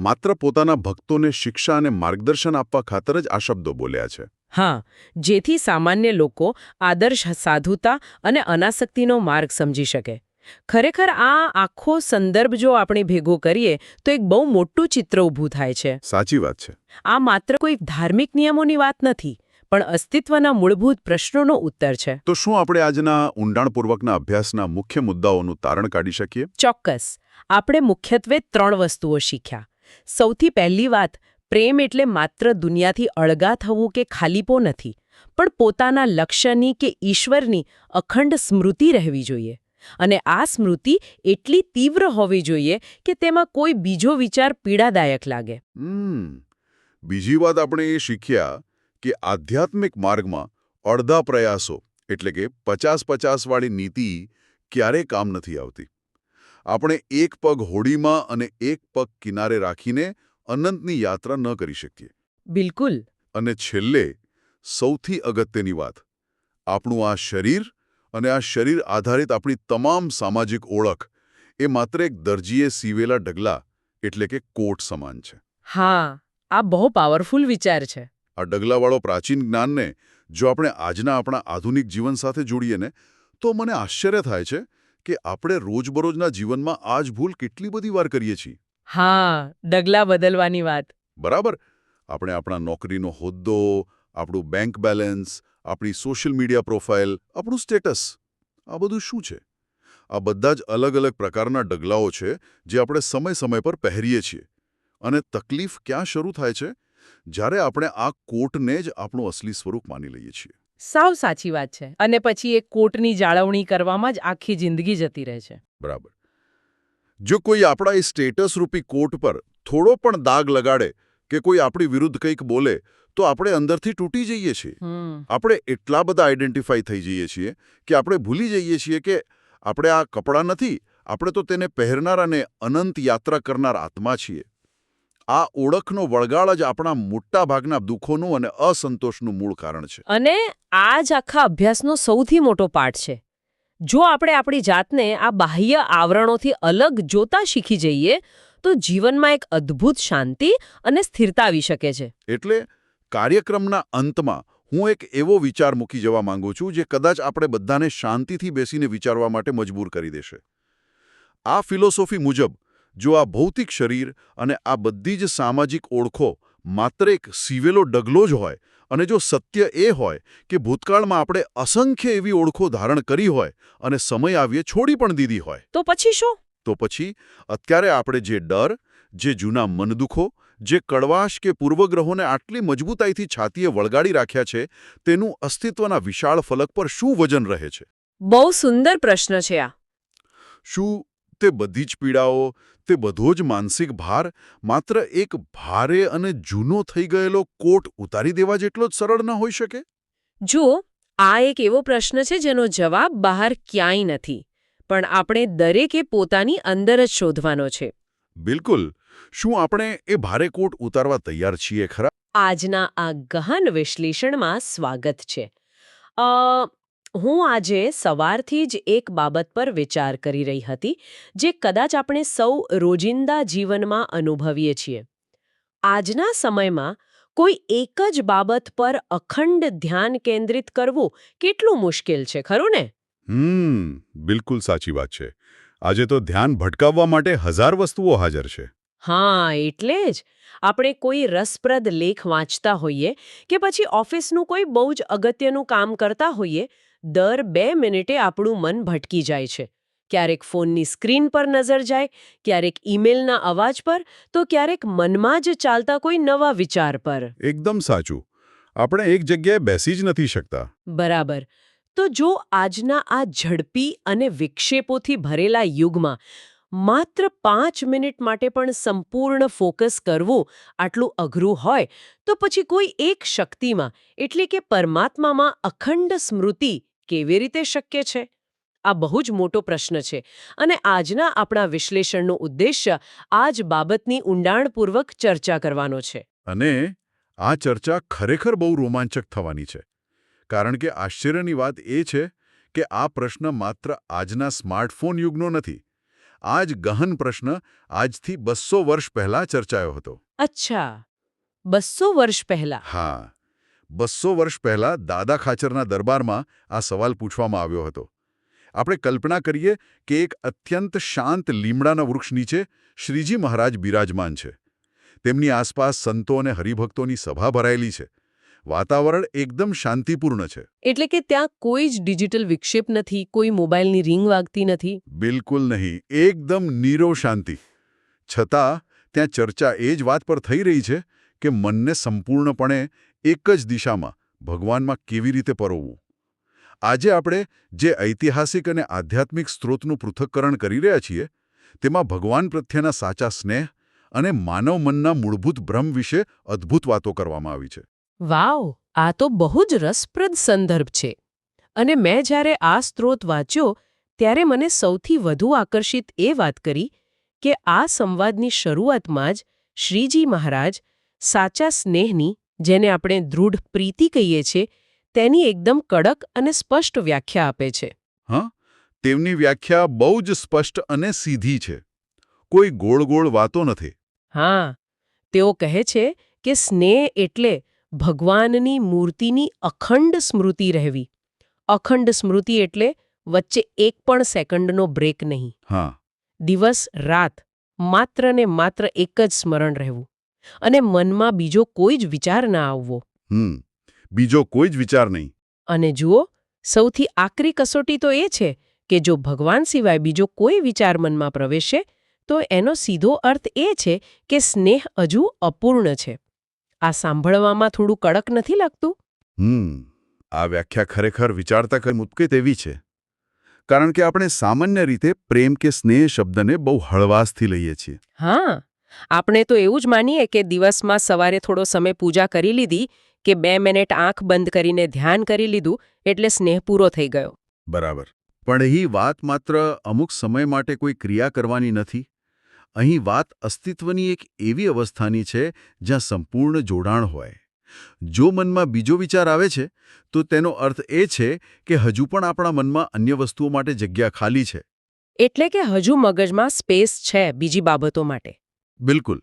S1: માત્ર પોતાના ભક્તોને શિક્ષા અને માર્ગદર્શન આપવા ખાતર જ આ શબ્દો બોલ્યા છે.
S2: હા, જેથી સામાન્ય લોકો આદર્શ સાધુતા અને અનાસક્તિનો માર્ગ સમજી શકે. ખરેખર આ આખો સંદર્ભ જો આપણે ભેગો કરીએ તો એક બહુ મોટું ચિત્ર ઊભું થાય છે.
S1: સાચી વાત છે.
S2: આ માત્ર કોઈ ધાર્મિક નિયમોની વાત નથી, પણ અસ્તિત્વના મૂળભૂત પ્રશ્નોનો ઉત્તર છે.
S1: તો શું આપણે આજના ઊંડાણપૂર્વકના અભ્યાસના મુખ્ય મુદ્દાઓનું તારણ કાઢી શકીએ?
S2: ચોક્કસ. આપણે મુખ્યત્વે 3 વસ્તુઓ શીખ્યા. સૌથી પહેલી વાત, પ્રેમ એટલે માત્ર દુનિયાથી અળગા થવું કે ખાલીપો નથી, પણ પોતાના લક્ષ્યની કે ઈશ્વરની અખંડ સ્મૃતિ રહેવી જોઈએ. અને આ સ્મૃતિ એટલી તીવ્ર હોવી જોઈએ કે તેમાં કોઈ બીજો વિચાર પીડાદાયક લાગે.
S1: બીજી વાત આપણે એ શીખ્યા કે આધ્યાત્મિક માર્ગમાં અડધા પ્રયાસો એટલે કે 50-50 વાળી નીતિ ક્યારેય કામ નથી આવતી. આપણે એક પગ હોડીમાં અને એક પગ કિનારે રાખીને અનંતની યાત્રા ન કરી શકીએ.
S2: બિલકુલ.
S1: અને છેલ્લે સૌથી અગત્યની વાત, આપણું આ શરીર અને આ શરીર આધારિત આપણી તમામ સામાજિક ઓળખ એ માત્ર એક દરજીએ સીવેલા ડગલા એટલે કે કોટ સમાન છે.
S2: હા, આ બહુ પાવરફુલ વિચાર છે.
S1: આ ડગલાવાળો પ્રાચીન જ્ઞાનને જો આપણે આજના આપણા આધુનિક જીવન સાથે જોડીએ ને તો મને આશ્ચર્ય થાય છે કે આપણે રોજબરોજના જીવનમાં આ જ ભૂલ કેટલી બધી વાર કરીએ છીએ.
S2: હા, ડગલા બદલવાની વાત.
S1: બરાબર. આપણે આપણા નોકરીનો હોદ્દો, આપણું બેંક બેલેન્સ, આપણી સોશિયલ મીડિયા પ્રોફાઇલ, આપણું સ્ટેટસ, આ બધું શું છે? આ બધા જ અલગ અલગ પ્રકારના ડગલાઓ છે જે આપણે સમય પર પહેરીએ છીએ. અને તકલીફ ક્યાં શરૂ થાય છે? જ્યારે આપણે આ કોટને જ આપણું અસલી સ્વરૂપ માની લઈએ છીએ.
S2: સાવ સાચી વાત છે. અને પછી એ કોટની જાળવણી કરવામાં જ આખી જિંદગી જતી રહે છે.
S1: બરાબર. જો કોઈ આપણા એ સ્ટેટસ રૂપી કોટ પર થોડો પણ દાગ લગાડે કે કોઈ આપણી વિરુદ્ધ કંઈક બોલે તો આપણે અંદરથી તૂટી જઈએ છીએ. આપણે એટલા બધા આઈડેન્ટિફાઈ થઈ જઈએ છીએ કે આપણે ભૂલી જઈએ છીએ કે આપણે આ કપડાં નથી, આપણે તો તેને પહેરનાર અને અનંત યાત્રા કરનાર આત્મા છીએ. આ ઓળખનો વળગાળ જ આપણા મોટા ભાગના દુઃખોનું અને અસંતોષનું મૂળ કારણ છે.
S2: અને આ જ આખા અભ્યાસનો સૌથી મોટો પાઠ છે. જો આપણે આપણી જાતને આ બાહ્ય આવરણોથી અલગ જોતા શીખી જઈએ તો જીવનમાં એક અદ્ભુત શાંતિ અને સ્થિરતા આવી શકે છે.
S1: એટલે કાર્યક્રમના અંતમાં હું એક એવો વિચાર મૂકી જવા માંગુ છું જે કદાચ આપણે બધાને શાંતિથી બેસીને વિચારવા માટે મજબૂર કરી દેશે. આ ફિલોસોફી મુજબ જો આ ભૌતિક શરીર અને આ બધી જ સામાજિક ઓળખો માત્ર એક સીવેલો ડગલો જ હોય અને જો સત્ય એ હોય કે ભૂતકાળમાં આપણે અસંખ્ય એવી ઓળખો ધારણ કરી હોય અને સમય આવ્યે છોડી પણ દીધી હોય,
S2: તો પછી શું?
S1: તો પછી અત્યારે આપણે જે ડર, જે જૂના મનદુખો, જે કડવાશ કે પૂર્વગ્રહોને આટલી મજબૂતાઈથી છાતીએ વળગાડી રાખ્યા છે તેનું અસ્તિત્વના વિશાળ ફલક પર શું વજન રહે છે?
S2: બહુ સુંદર પ્રશ્ન છે આ.
S1: શું તે બધી જ પીડાઓ, તે બધો જ માનસિક ભાર માત્ર એક ભારે અને જૂનો થઈ ગયેલો કોટ ઉતારી દેવા જેટલો જ સરળ ન હોઈ શકે?
S2: જુઓ, આ એક એવો પ્રશ્ન છે જેનો જવાબ બહાર ક્યાંય નથી, પણ આપણે દરેકે પોતાની અંદર જ શોધવાનો છે.
S1: બિલકુલ. શું આપણે એ ભારે કોટ ઉતારવા તૈયાર છીએ ખરા?
S2: આજના આ ગહન વિશ્લેષણમાં સ્વાગત છે. હું આજે સવારથી જ એક બાબત પર વિચાર કરી રહી હતી જે કદાચ આપણે સૌ રોજિંદા જીવનમાં અનુભવીએ છીએ. આજના સમયમાં કોઈ એક જ બાબત પર અખંડ ધ્યાન કેન્દ્રિત કરવું કેટલું મુશ્કેલ છે, ખરું ને?
S1: બિલકુલ સાચી વાત છે. આજે તો ધ્યાન ભટકાવવા માટે હજાર વસ્તુઓ હાજર છે.
S2: હા, એટલે જ આપણે કોઈ રસપ્રદ લેખ વાંચતા હોઈએ કે પછી ઓફિસનું કોઈ બહુ જ અગત્યનું કામ કરતા હોઈએ, દર 2 મિનિટે આપણું મન ભટકી જાય છે. ક્યારેક ફોનની સ્ક્રીન પર નજર જાય, ક્યારેક ઈમેલના અવાજ પર, તો ક્યારેક મનમાં જ ચાલતા કોઈ નવા વિચાર પર.
S1: એકદમ સાચું. આપણે એક જગ્યાએ બેસી જ નથી શકતા.
S2: બરાબર. તો જો આજના આ ઝડપી અને વિક્ષેપોથી ભરેલા યુગમાં માત્ર 5 મિનિટ માટે પણ સંપૂર્ણ ફોકસ કરવું આટલું અઘરું હોય, તો પછી કોઈ એક શક્તિમાં એટલે કે પરમાત્મામાં અખંડ સ્મૃતિ કેવી રીતે શક્ય છે? આ બહુ જ મોટો પ્રશ્ન છે અને આજના આપણા વિશ્લેષણનો ઉદ્દેશ્ય આ જ બાબતની ઊંડાણપૂર્વક ચર્ચા કરવાનો છે.
S1: અને આ ચર્ચા ખરેખર બહુ રોમાંચક થવાની છે. કારણ કે આશ્ચર્યની વાત એ છે કે આ પ્રશ્ન માત્ર આજના સ્માર્ટફોન યુગનો નથી. આ જ ગહન પ્રશ્ન આજથી 200 વર્ષ પહેલા ચર્ચાયો હતો.
S2: અચ્છા, 200 વર્ષ પહેલા?
S1: હા, 200 વર્ષ પહેલા દાદા ખાચરના દરબારમાં આ સવાલ પૂછવામાં આવ્યો હતો. આપણે કલ્પના કરીએ કે એક અત્યંત શાંત લીમડાના વૃક્ષ નીચે શ્રીજી મહારાજ બિરાજમાન છે. તેમની આસપાસ સંતો અને હરિભક્તોની સભા ભરાયેલી છે. વાતાવરણ એકદમ શાંતિપૂર્ણ છે.
S2: એટલે કે ત્યાં કોઈ જ ડિજિટલ વિક્ષેપ નથી, કોઈ મોબાઈલની રિંગ વાગતી નથી?
S1: બિલકુલ નહીં. એકદમ નીરવ શાંતિ. છતાં ત્યાં ચર્ચા એ જ વાત પર થઈ રહી છે કે મનને સંપૂર્ણપણે એક જ દિશામાં ભગવાનમાં કેવી રીતે પરોવવું. આજે આપણે જે ઐતિહાસિક અને આધ્યાત્મિક સ્ત્રોતનું પૃથક્કરણ કરી રહ્યા છીએ તેમાં ભગવાન પ્રત્યેના સાચા સ્નેહ અને માનવ મનના મૂળભૂત ભ્રમ વિશે અદ્ભુત વાતો કરવામાં આવી છે.
S2: વાવ, આ તો બહુ જ રસપ્રદ સંદર્ભ છે. અને મેં જ્યારે આ સ્ત્રોત વાંચ્યો ત્યારે મને સૌથી વધુ આકર્ષિત એ વાત કરી કે આ સંવાદની શરૂઆતમાં જ શ્રીજી મહારાજ સાચા સ્નેહની, જેને આપણે દૃઢ પ્રીતિ કહીએ છીએ, તેની એકદમ કડક અને સ્પષ્ટ વ્યાખ્યા આપે છે.
S1: હા, તેમની વ્યાખ્યા બહુ જ સ્પષ્ટ અને સીધી છે. કોઈ ગોળ ગોળ વાતો નથી.
S2: હા, તેઓ કહે છે કે સ્નેહ એટલે ભગવાનની મૂર્તિની અખંડ સ્મૃતિ રહેવી. અખંડ સ્મૃતિ એટલે વચ્ચે એક પણ સેકન્ડનો બ્રેક નહીં.
S1: હા,
S2: દિવસ રાત માત્ર ને માત્ર એક જ સ્મરણ રહેવું અને મનમાં બીજો કોઈ જ વિચાર ના આવવો.
S1: બીજો કોઈ જ વિચાર નહીં.
S2: અને જુઓ, સૌથી આકરી કસોટી તો એ છે કે જો ભગવાન સિવાય બીજો કોઈ વિચાર મનમાં પ્રવેશે તો એનો સીધો અર્થ એ છે કે સ્નેહ હજુ અપૂર્ણ છે. આ સાંભળવામાં થોડું કડક નથી લાગતું?
S1: આ વ્યાખ્યા ખરેખર વિચારતા કરી મૂકે તેવી છે. કારણ કે આપણે સામાન્ય રીતે પ્રેમ કે સ્નેહ શબ્દને બહુ હળવાશથી લઈએ છીએ.
S2: હા, આપણે તો એવું જ માનીએ કે દિવસમાં સવારે થોડો સમય પૂજા કરી લીધી કે 2 મિનિટ આંખ બંધ કરીને ધ્યાન કરી લીધું એટલે સ્નેહ પૂરો થઈ ગયો.
S1: બરાબર. પણ અહીં વાત માત્ર અમુક સમય માટે કોઈ ક્રિયા કરવાની નથી. અહીં વાત અસ્તિત્વની એક એવી અવસ્થાની છે જ્યાં સંપૂર્ણ જોડાણ હોય. જો મનમાં બીજો વિચાર આવે છે તો તેનો અર્થ એ છે કે હજુ પણ આપણા મનમાં અન્ય વસ્તુઓ માટે જગ્યા ખાલી છે.
S2: એટલે કે હજુ મગજમાં સ્પેસ છે બીજી બાબતો માટે.
S1: બિલકુલ.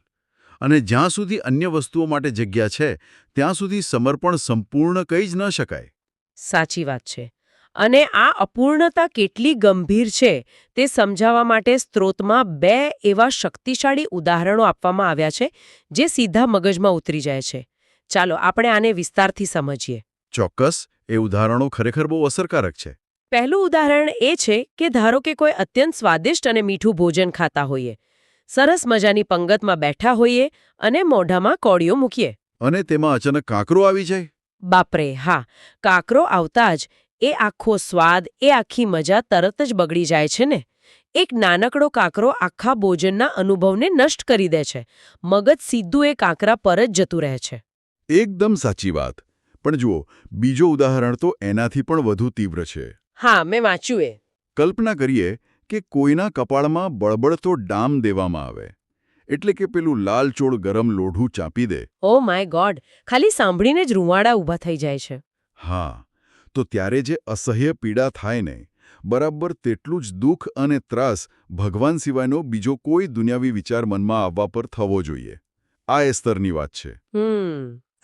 S1: અને જ્યાં સુધી અન્ય વસ્તુઓ માટે જગ્યા છે ત્યાં સુધી સમર્પણ સંપૂર્ણ કહી જ ન શકાય.
S2: સાચી વાત છે. અને આ અપૂર્ણતા કેટલી ગંભીર છે તે સમજાવવા માટે સ્ત્રોતમાં 2 એવા શક્તિશાળી ઉદાહરણો આપવામાં આવ્યા છે જે સીધા મગજમાં ઉતરી જાય છે. ચાલો આપણે આને વિસ્તારથી સમજીએ.
S1: ચોક્કસ, એ ઉદાહરણો ખરેખર બહુ અસરકારક છે.
S2: પહેલું ઉદાહરણ એ છે કે ધારો કે કોઈ અત્યંત સ્વાદિષ્ટ અને મીઠું ભોજન ખાતા હોઈએ, સરસ મજાની પંગતમાં બેઠા હોઈએ અને મોઢામાં કોળીઓ મૂકીએ.
S1: અને તેમાં અચાનક કાંકરો આવી જાય.
S2: બાપરે, હા, કાકરો આવતા જ એ આખો સ્વાદ, એ આખી મજા તરત જ બગડી જાય છે ને. એક નાનકડો કાકરો આખા ભોજનના અનુભવને નષ્ટ કરી દે છે. મગજ સીધું એ કાંકરા પર જ જતું રહે છે.
S1: એકદમ સાચી વાત. પણ જુઓ, બીજો ઉદાહરણ તો એનાથી પણ વધુ તીવ્ર છે.
S2: હા, મેં વાંચ્યું એ.
S1: કલ્પના કરીએ કે કોઈના કપાળમાં બળબડતો ડામ દેવામાં આવે. એટલે કે પેલું લાલચોળ ગરમ લોઢું ચાંપી દે.
S2: ઓ માય ગોડ, ખાલી સાંભળીને જ રૂંવાડા ઊભા થઈ જાય છે.
S1: હા, તો ત્યારે જે અસહ્ય પીડા થાય ને, બરાબર તેટલું જ દુઃખ અને ત્રાસ ભગવાન સિવાયનો બીજો કોઈ દુનિયાવી વિચાર મનમાં આવવા પર થવો જોઈએ. આ એ સ્તરની વાત છે.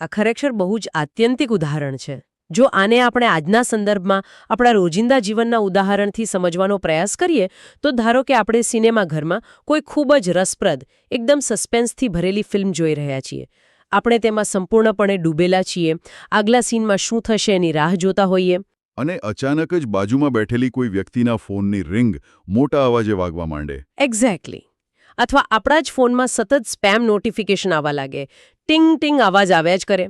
S2: આ ખરેખર બહુ જ આત્યંતિક ઉદાહરણ છે. જો આને આપણે આજના સંદર્ભમાં આપણા રોજિંદા જીવનના ઉદાહરણથી સમજવાનો પ્રયાસ કરીએ તો ધારો કે આપણે સિનેમાઘરમાં કોઈ ખૂબ જ રસપ્રદ, એકદમ સસ્પેન્સથી ભરેલી ફિલ્મ જોઈ રહ્યા છીએ. આપણે તેમાં સંપૂર્ણપણે ડૂબેલા છીએ, આગલા સીનમાં શું થશે એની રાહ જોતા હોઈએ.
S1: અને અચાનક જ બાજુમાં બેઠેલી કોઈ વ્યક્તિના ફોનની રિંગ મોટા અવાજે વાગવા માંડે.
S2: એક્ઝેક્ટલી. અથવા આપણા જ ફોનમાં સતત સ્પેમ નોટિફિકેશન આવવા લાગે. ટિંગ ટિંગ અવાજ આવ્યા જ કરે.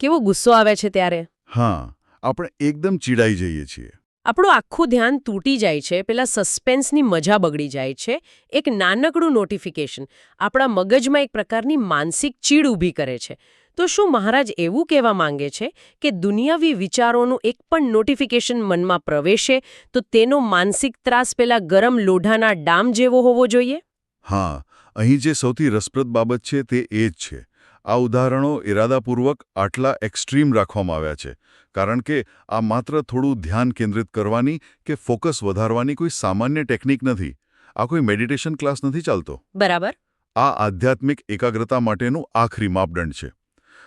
S2: કેવો ગુસ્સો આવે છે ત્યારે.
S1: હા, આપણે એકદમ ચીડાઈ જઈએ છીએ.
S2: આપણું આખું ધ્યાન તૂટી જાય છે, પેલા સસ્પેન્સની મજા બગડી જાય છે. એક નાનકડું નોટિફિકેશન આપણા મગજમાં એક પ્રકારની માનસિક ચીડ ઊભી કરે છે. તો શું મહારાજ એવું કહેવા માંગે છે કે દુનિયાવી વિચારોનું એક પણ નોટિફિકેશન મનમાં પ્રવેશે તો તેનો માનસિક ત્રાસ પેલા ગરમ લોઢાના ડામ જેવો હોવો જોઈએ?
S1: હા, અહીં જે સૌથી રસપ્રદ બાબત છે તે એ જ છે. આ ઉદાહરણો ઇરાદાપૂર્વક આટલા એક્સ્ટ્રીમ રાખવામાં આવ્યા છે કારણ કે આ માત્ર થોડું ધ્યાન કેન્દ્રિત કરવાની કે ફોકસ વધારવાની કોઈ સામાન્ય ટેકનિક નથી. આ કોઈ મેડિટેશન ક્લાસ નથી ચાલતો.
S2: બરાબર.
S1: આ આધ્યાત્મિક એકાગ્રતા માટેનું આખરી માપદંડ છે.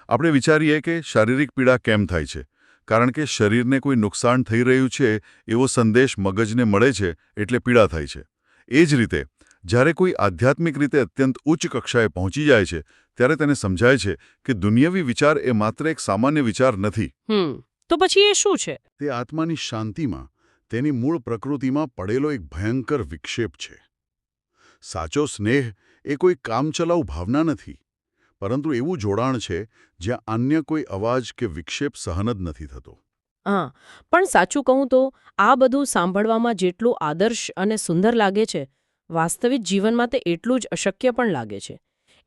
S1: આપણે વિચારીએ કે શારીરિક પીડા કેમ થાય છે. કારણ કે શરીરને કોઈ નુકસાન થઈ રહ્યું છે એવો સંદેશ મગજને મળે છે એટલે પીડા થાય છે. એ જ રીતે જ્યારે કોઈ આધ્યાત્મિક રીતે અત્યંત ઉચ્ચ કક્ષાએ પહોંચી જાય છે ત્યારે તેને સમજાય છે કે દુનિયાવી વિચાર એ માત્ર એક સામાન્ય વિચાર નથી.
S2: તો પછી એ શું છે?
S1: તે આત્માની શાંતિમાં, તેની મૂળ પ્રકૃતિમાં પડેલો એક ભયંકર વિક્ષેપ છે. સાચો સ્નેહ એ કોઈ કામચલાઉ ભાવના નથી, પરંતુ એવું જોડાણ છે જ્યાં અન્ય કોઈ અવાજ કે વિક્ષેપ સહન જ નથી થતો.
S2: હા, પણ સાચું કહું તો આ બધું સાંભળવામાં જેટલું આદર્શ અને સુંદર લાગે છે, વાસ્તવિક જીવનમાં તે એટલું જ અશક્ય પણ લાગે છે.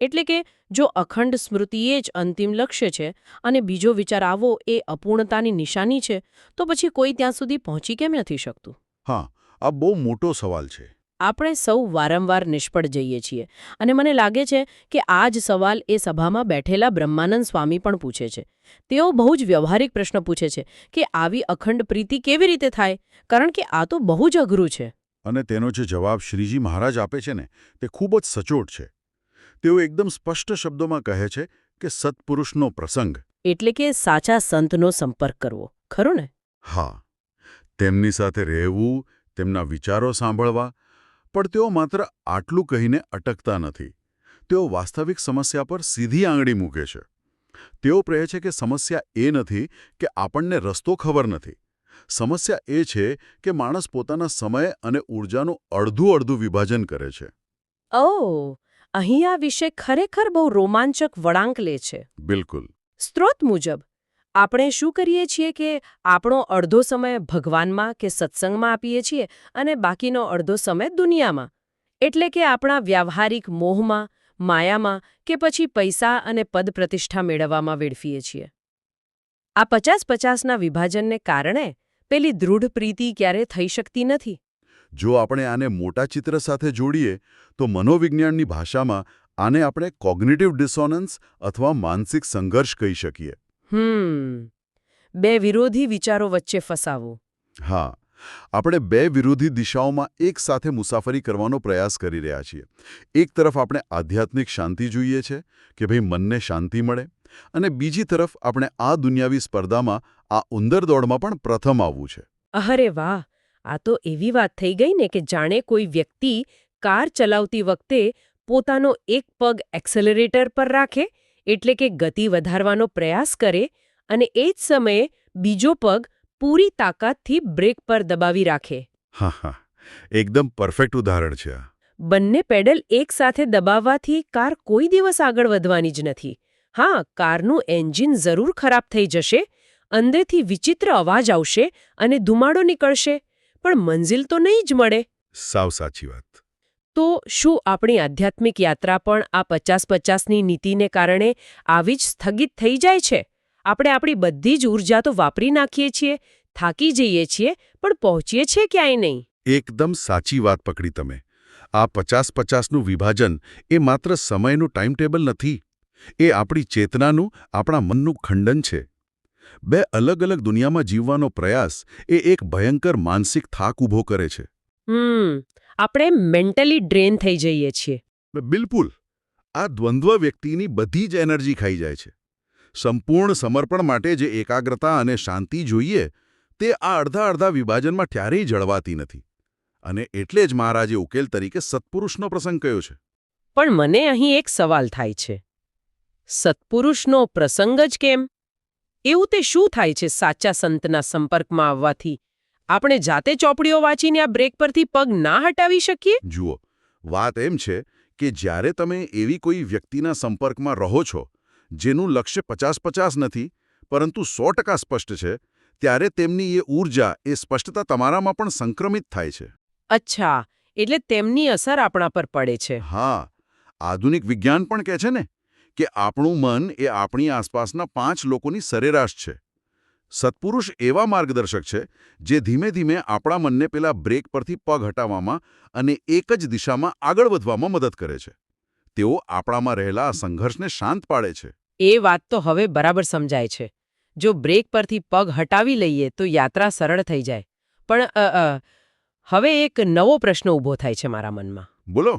S2: એટલે કે જો અખંડ સ્મૃતિએ જ અંતિમ લક્ષ્ય છે અને બીજો વિચાર આવવો એ અપૂર્ણતાની નિશાની છે, તો પછી કોઈ ત્યાં સુધી પહોંચી કેમ નથી શકતું?
S1: હા, આ બહુ મોટો સવાલ છે.
S2: આપણે સૌ વારંવાર નિષ્ફળ જઈએ છીએ અને મને લાગે છે કે આ જ સવાલ એ સભામાં બેઠેલા બ્રહ્માનંદ સ્વામી પણ પૂછે છે. તેઓ બહુ જ વ્યવહારિક પ્રશ્ન પૂછે છે કે આવી અખંડ પ્રીતિ કેવી રીતે થાય, કારણ કે આ તો બહુ જ અઘરું છે.
S1: અને તેનો જે જવાબ શ્રીજી મહારાજ આપે છે ને તે ખૂબ જ સચોટ છે. તેઓ એકદમ સ્પષ્ટ શબ્દોમાં કહે છે કે સત્પુરુષનો પ્રસંગ
S2: એટલે કે સાચા સંતનો સંપર્ક કરવો, ખરું ને?
S1: હા, તેમની સાથે રહેવું, તેમના વિચારો સાંભળવા, પણ તેઓ માત્ર આટલું કહીને અટકતા નથી. તેઓ વાસ્તવિક સમસ્યા પર સીધી આંગળી મૂકે છે. તેઓ કહે છે કે સમસ્યા એ નથી કે આપણને રસ્તો ખબર નથી. સમસ્યા એ છે કે માણસ પોતાના સમય અને ઊર્જાનું અડધું વિભાજન કરે છે.
S2: ઓહ, અહીં આ વિષય ખરેખર બહુ રોમાંચક વળાંક લે છે.
S1: બિલકુલ.
S2: સ્ત્રોત મુજબ આપણે શું કરીએ છીએ કે આપણો અડધો સમય ભગવાનમાં કે સત્સંગમાં આપીએ છીએ અને બાકીનો અડધો સમય દુનિયામાં, એટલે કે આપણા વ્યાવહારિક મોહમાં, માયામાં કે પછી પૈસા અને પદ પ્રતિષ્ઠા મેળવવામાં વેડફીએ છીએ. આ 50-50ના વિભાજનને કારણે પેલી દૃઢ પ્રીતિ ક્યારે થઈ શકતી નથી.
S1: જો આપણે આને મોટા ચિત્ર સાથે જોડીએ તો મનોવિજ્ઞાનની ભાષામાં આને આપણે કોગ્નિટિવ ડિસોનન્સ અથવા માનસિક સંઘર્ષ કહી શકીએ.
S2: બે વિરોધી વિચારો વચ્ચે ફસાવું.
S1: હા, આપણે બે વિરોધી દિશાઓમાં એક સાથે મુસાફરી કરવાનો પ્રયાસ કરી રહ્યા છીએ. એક તરફ આપણે આધ્યાત્મિક શાંતિ જોઈએ છે કે ભાઈ મનને શાંતિ મળે, અને બીજી તરફ આપણે આ દુનિયાવી સ્પર્ધામાં, આ ઉંદર દોડમાં પણ પ્રથમ આવવું છે.
S2: અરે વાહ, આ તો એવી વાત થઈ ગઈ ને કે જાણે કોઈ વ્યક્તિ કાર ચલાવતી વખતે પોતાનો એક પગ એક્સેલરેટર પર રાખે, એટલે કે ગતિ વધારવાનો પ્રયાસ કરે, અને એ જ સમયે બીજો પગ પૂરી તાકાતથી બ્રેક પર દબાવી રાખે.
S1: હા, એકદમ પરફેક્ટ ઉદાહરણ છે આ.
S2: બંને પેડલ એકસાથે દબાવવાથી કાર કોઈ દિવસ આગળ વધવાની જ નથી. હા, કારનું એન્જિન જરૂર ખરાબ થઈ જશે, અંદરથી વિચિત્ર અવાજ આવશે અને ધુમાડો નીકળશે, પણ મંઝિલ તો નહીં જ મળે.
S1: સાવ સાચી વાત.
S2: તો શું આપણી આધ્યાત્મિક યાત્રા પણ આ 50-50ની નીતિને કારણે આવી જ સ્થગિત થઈ જાય છે? આપણે આપણી બધી જ ઊર્જા તો વાપરી નાખીએ છીએ, થાકી જઈએ છીએ, પણ પહોંચીએ છીએ ક્યાંય નહીં.
S1: એકદમ સાચી વાત પકડી તમે. આ 50-50નું વિભાજન એ માત્ર સમયનું ટાઈમટેબલ નથી. એ આપણી ચેતનાનું, આપણા મનનું ખંડન છે. બે અલગ-અલગ દુનિયામાં જીવવાનો પ્રયાસ એ એક ભયંકર માનસિક થાક ઊભો કરે છે.
S2: આપણે મેન્ટલી ડ્રેન થઈ જઈએ છીએ.
S1: બિલકુલ. આ દ્વંદ્વ વ્યક્તિની બધી જ એનર્જી ખાઈ જાય છે. સંપૂર્ણ સમર્પણ માટે જે એકાગ્રતા અને શાંતિ જોઈએ, તે આ અડધા વિભાજનમાં ક્યારેય જળવાતી નથી. અને એટલે જ મહારાજે ઉકેલ તરીકે સત્પુરુષનો પ્રસંગ કહ્યો છે.
S2: પણ મને અહીં એક સવાલ થાય છે. સત્પુરુષનો પ્રસંગ જ કેમ? એવું તે શું થાય છે સાચા સંતના સંપર્કમાં આવવાથી? આપણે જાતે ચોપડીઓ વાંચીને આ બ્રેક પરથી પગ ના હટાવી શકીએ?
S1: જુઓ, વાત એમ છે કે જ્યારે તમે એવી કોઈ વ્યક્તિના સંપર્કમાં રહો છો, જેનું લક્ષ્ય 50-50 નથી, પરંતુ 100% સ્પષ્ટ છે, ત્યારે તેમની એ ઊર્જા, એ સ્પષ્ટતા તમારામાં પણ સંક્રમિત થાય છે.
S2: અચ્છા, એટલે તેમની અસર આપણા પર પડે છે.
S1: હા, આધુનિક વિજ્ઞાન પણ કહે છે ને કે આપણું મન એ આપણી આસપાસના 5 લોકોની સરેરાશ છે. સત્પુરુષ એવા માર્ગદર્શક છે જે ધીમે ધીમે આપણા મનને પેલા બ્રેક પરથી પગ હટાવવામાં અને એક જ દિશામાં આગળ વધવામાં મદદ કરે છે. તેઓ આપણામાં રહેલા આ સંઘર્ષને શાંત પાડે છે.
S2: એ વાત તો હવે બરાબર સમજાય છે. જો બ્રેક પરથી પગ હટાવી લઈએ તો યાત્રા સરળ થઈ જાય. પણ હવે એક નવો પ્રશ્ન ઊભો થાય છે મારા મનમાં.
S1: બોલો.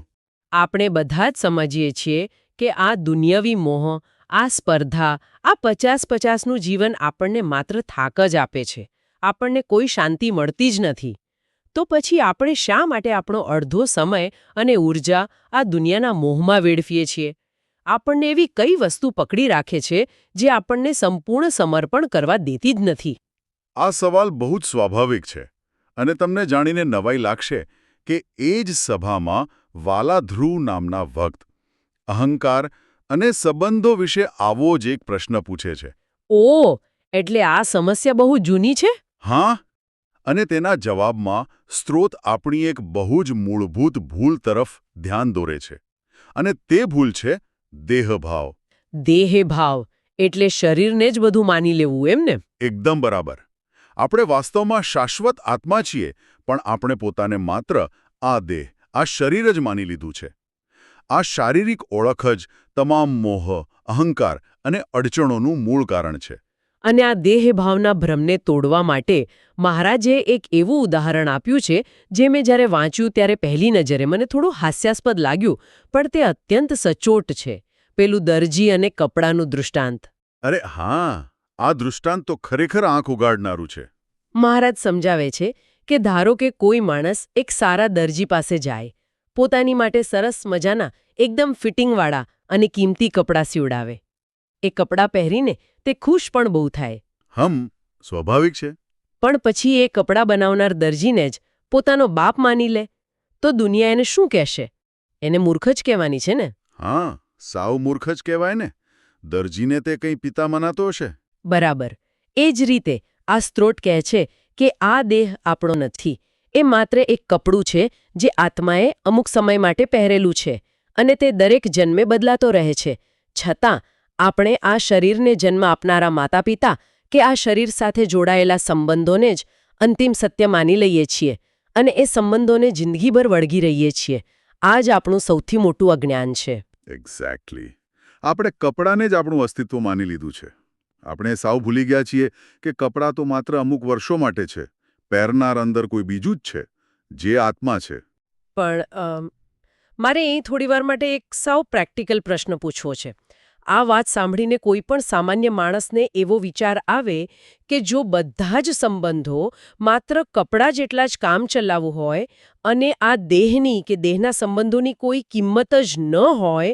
S2: આપણે બધા જ સમજીએ છીએ કે આ દુનિયાવી મોહ, આ સ્પર્ધા, આ 50-50નું જીવન આપણને માત્ર થાક જ આપે છે. આપણને કોઈ શાંતિ મળતી જ નથી. તો પછી આપણે શા માટે આપણો અડધો સમય અને ઊર્જા આ દુનિયાના મોહમાં વેડફીએ છીએ? આપણને એવી કઈ વસ્તુ પકડી રાખે છે જે આપણને સંપૂર્ણ સમર્પણ કરવા દેતી જ નથી?
S1: આ સવાલ બહુ જ સ્વાભાવિક છે, અને તમને જાણીને નવાઈ લાગશે કે એ જ સભામાં વાલા ધ્રુવ નામના ભક્ત અહંકાર અને સંબંધો વિશે આવો જ એક પ્રશ્ન પૂછે છે.
S2: ઓહ, એટલે આ સમસ્યા બહુ જૂની છે?
S1: હા, અને તેના જવાબમાં સ્ત્રોત આપણી એક બહુ જ મૂળભૂત ભૂલ તરફ ધ્યાન દોરે છે. અને તે ભૂલ છે દેહભાવ.
S2: દેહભાવ એટલે શરીરને જ બધું માની લેવું, એમ ને?
S1: એકદમ બરાબર. આપણે વાસ્તવમાં શાશ્વત આત્મા છીએ, પણ આપણે પોતાને માત્ર આ દેહ, આ શરીર જ માની લીધું છે. આ શારીરિક ઓળખ જ તમામ મોહ, અહંકાર અને અડચણોનું મૂળ કારણ છે.
S2: અને આ દેહભાવના ભ્રમને તોડવા માટે મહારાજે એક એવું ઉદાહરણ આપ્યું છે જે મેં જ્યારે વાંચ્યું ત્યારે પહેલી નજરે મને થોડું હાસ્યાસ્પદ લાગ્યું, પણ તે અત્યંત સચોટ છે. પેલું દરજી અને કપડાનું દૃષ્ટાંત.
S1: અરે હા, આ દૃષ્ટાંત તો ખરેખર આંખ ઉગાડનારું છે.
S2: મહારાજ સમજાવે છે કે ધારો કે કોઈ માણસ એક સારા દરજી પાસે જાય, પોતાની માટે સરસ મજાના એકદમ ફિટિંગવાળા અને કિંમતી કપડાં સીવડાવે. એ કપડાં પહેરીને તે ખુશ પણ બહુ થાય.
S1: સ્વાભાવિક છે.
S2: પણ પછી એ કપડાં બનાવનાર દરજીને જ પોતાનો બાપ માની લે તો દુનિયા એને શું કહેશે? એને મૂર્ખ જ કહેવાની છે ને?
S1: હા, સાવ મૂર્ખ જ કહેવાય ને. દરજીને તે કંઈ પિતા મનાતો હશે.
S2: બરાબર. એ જ રીતે આ સ્ત્રોત કહે છે કે આ દેહ આપણો નથી. એ માત્ર એક કપડું છે જે આત્માએ અમુક સમય માટે પહેરેલું છે અને તે દરેક જન્મે બદલાતો રહે છે. છતાં આપણે આ શરીરને જન્મ આપનારા માતા પિતા કે આ શરીર સાથે જોડાયેલા સંબંધોને જ અંતિમ સત્ય માની લઈએ છીએ અને એ સંબંધોને જિંદગીભર વળગી રહીએ છીએ. આ જ આપણું સૌથી મોટું અજ્ઞાન છે.
S1: એક્ઝેક્ટલી. આપણે કપડાને જ આપણું અસ્તિત્વ માની લીધું છે. આપણે સાવ ભૂલી ગયા છીએ કે કપડાં તો માત્ર અમુક વર્ષો માટે છે. પહેરનાર અંદર કોઈ બીજું જ છે, જે આત્મા છે.
S2: પણ મારે અહીં થોડીવાર માટે એક સાવ પ્રેક્ટિકલ પ્રશ્ન પૂછવો છે. આ વાત સાંભળીને કોઈ પણ સામાન્ય માણસને એવો વિચાર આવે કે જો બધા જ સંબંધો માત્ર કપડાં જેટલા જ કામ ચલાવવું હોય અને આ દેહની કે દેહના સંબંધોની કોઈ કિંમત જ ન હોય,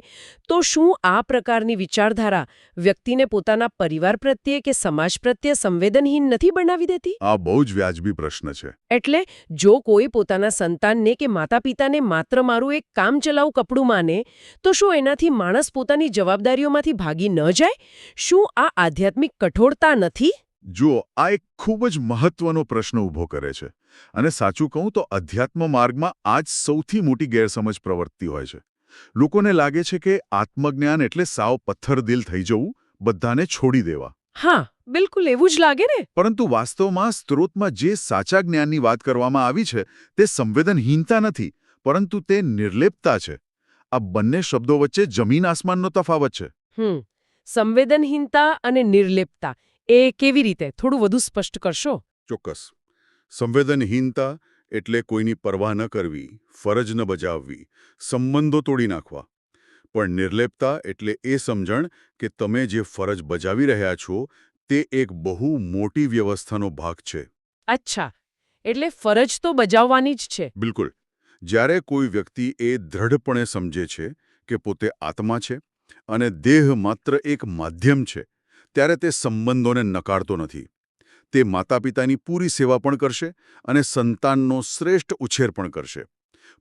S2: તો શું આ પ્રકારની વિચારધારા વ્યક્તિને પોતાના પરિવાર પ્રત્યે કે સમાજ પ્રત્યે સંવેદનહીન નથી બનાવી દેતી?
S1: આ બહુ જ વ્યાજબી પ્રશ્ન છે.
S2: એટલે જો કોઈ પોતાના સંતાનને કે માતા પિતાને માત્ર મારું એક કામચલાઉ કપડું માને, તો શું એનાથી માણસ પોતાની જવાબદારીઓમાંથી ભાગી ન જાય? શું આ આધ્યાત્મિક કઠોરતા નથી?
S1: જુઓ, આ એક ખૂબ જ મહત્વનો પ્રશ્ન ઊભો કરે છે. અને સાચું કહું તો અધ્યાત્મ માર્ગમાં આ જ સૌથી મોટી ગેરસમજ પ્રવર્તતી હોય છે. લોકોને લાગે છે કે આત્મજ્ઞાન એટલે સાવ પથ્થરદિલ થઈ જવું, બધાને છોડી દેવા.
S2: હા, બિલકુલ એવું જ લાગે ને.
S1: પરંતુ વાસ્તવમાં સ્ત્રોતમાં જે સાચા જ્ઞાનની વાત કરવામાં આવી છે તે સંવેદનહીનતા નથી, પરંતુ તે નિર્લેપતા છે. આ બંને શબ્દો વચ્ચે જમીન આસમાનનો તફાવત છે.
S2: સંવેદનહીનતા અને નિર્લેપતા એ કેવી રીતે? થોડું વધુ સ્પષ્ટ કરશો?
S1: ચોક્કસ. સંવેદનહીનતા એટલે કોઈની પરવાહ ન કરવી, ફરજ ન બજાવવી, સંબંધો તોડી નાખવા. પણ નિર્લેપતા એટલે એ સમજણ કે તમે જે ફરજ બજાવી રહ્યા છો તે એક બહુ મોટી વ્યવસ્થાનો ભાગ છે.
S2: અચ્છા, એટલે ફરજ તો બજાવવાની જ છે.
S1: બિલકુલ. જ્યારે કોઈ વ્યક્તિ એ દ્રઢપણે સમજે છે કે પોતે આત્મા છે અને દેહ માત્ર એક માધ્યમ છે, ત્યારે તે સંબંધોને નકારતો નથી. તે માતા પિતાની પૂરી સેવા પણ કરશે અને સંતાનનો શ્રેષ્ઠ ઉછેર પણ કરશે.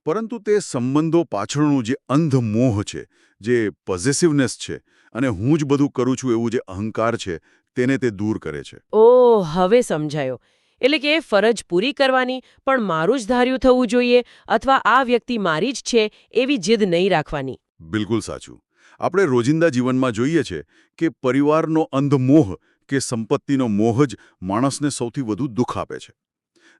S1: પરંતુ તે સંબંધો પાછળનું જે અંધ મોહ છે, જે પોઝેસિવનેસ છે અને હું જ બધું કરું છું એવું જે અહંકાર છે, તેને તે દૂર કરે છે.
S2: ઓહ, હવે સમજાયો. એટલે કે ફરજ પૂરી કરવાની, પણ મારું જ ધાર્યું થવું જોઈએ અથવા આ વ્યક્તિ મારી જ છે એવી જીદ નહીં રાખવાની.
S1: બિલકુલ સાચું. આપણે રોજિંદા જીવનમાં જોઈએ છે કે પરિવારનો અંધ મોહ કે સંપત્તિનો મોહ જ માણસને સૌથી વધુ દુઃખ આપે છે.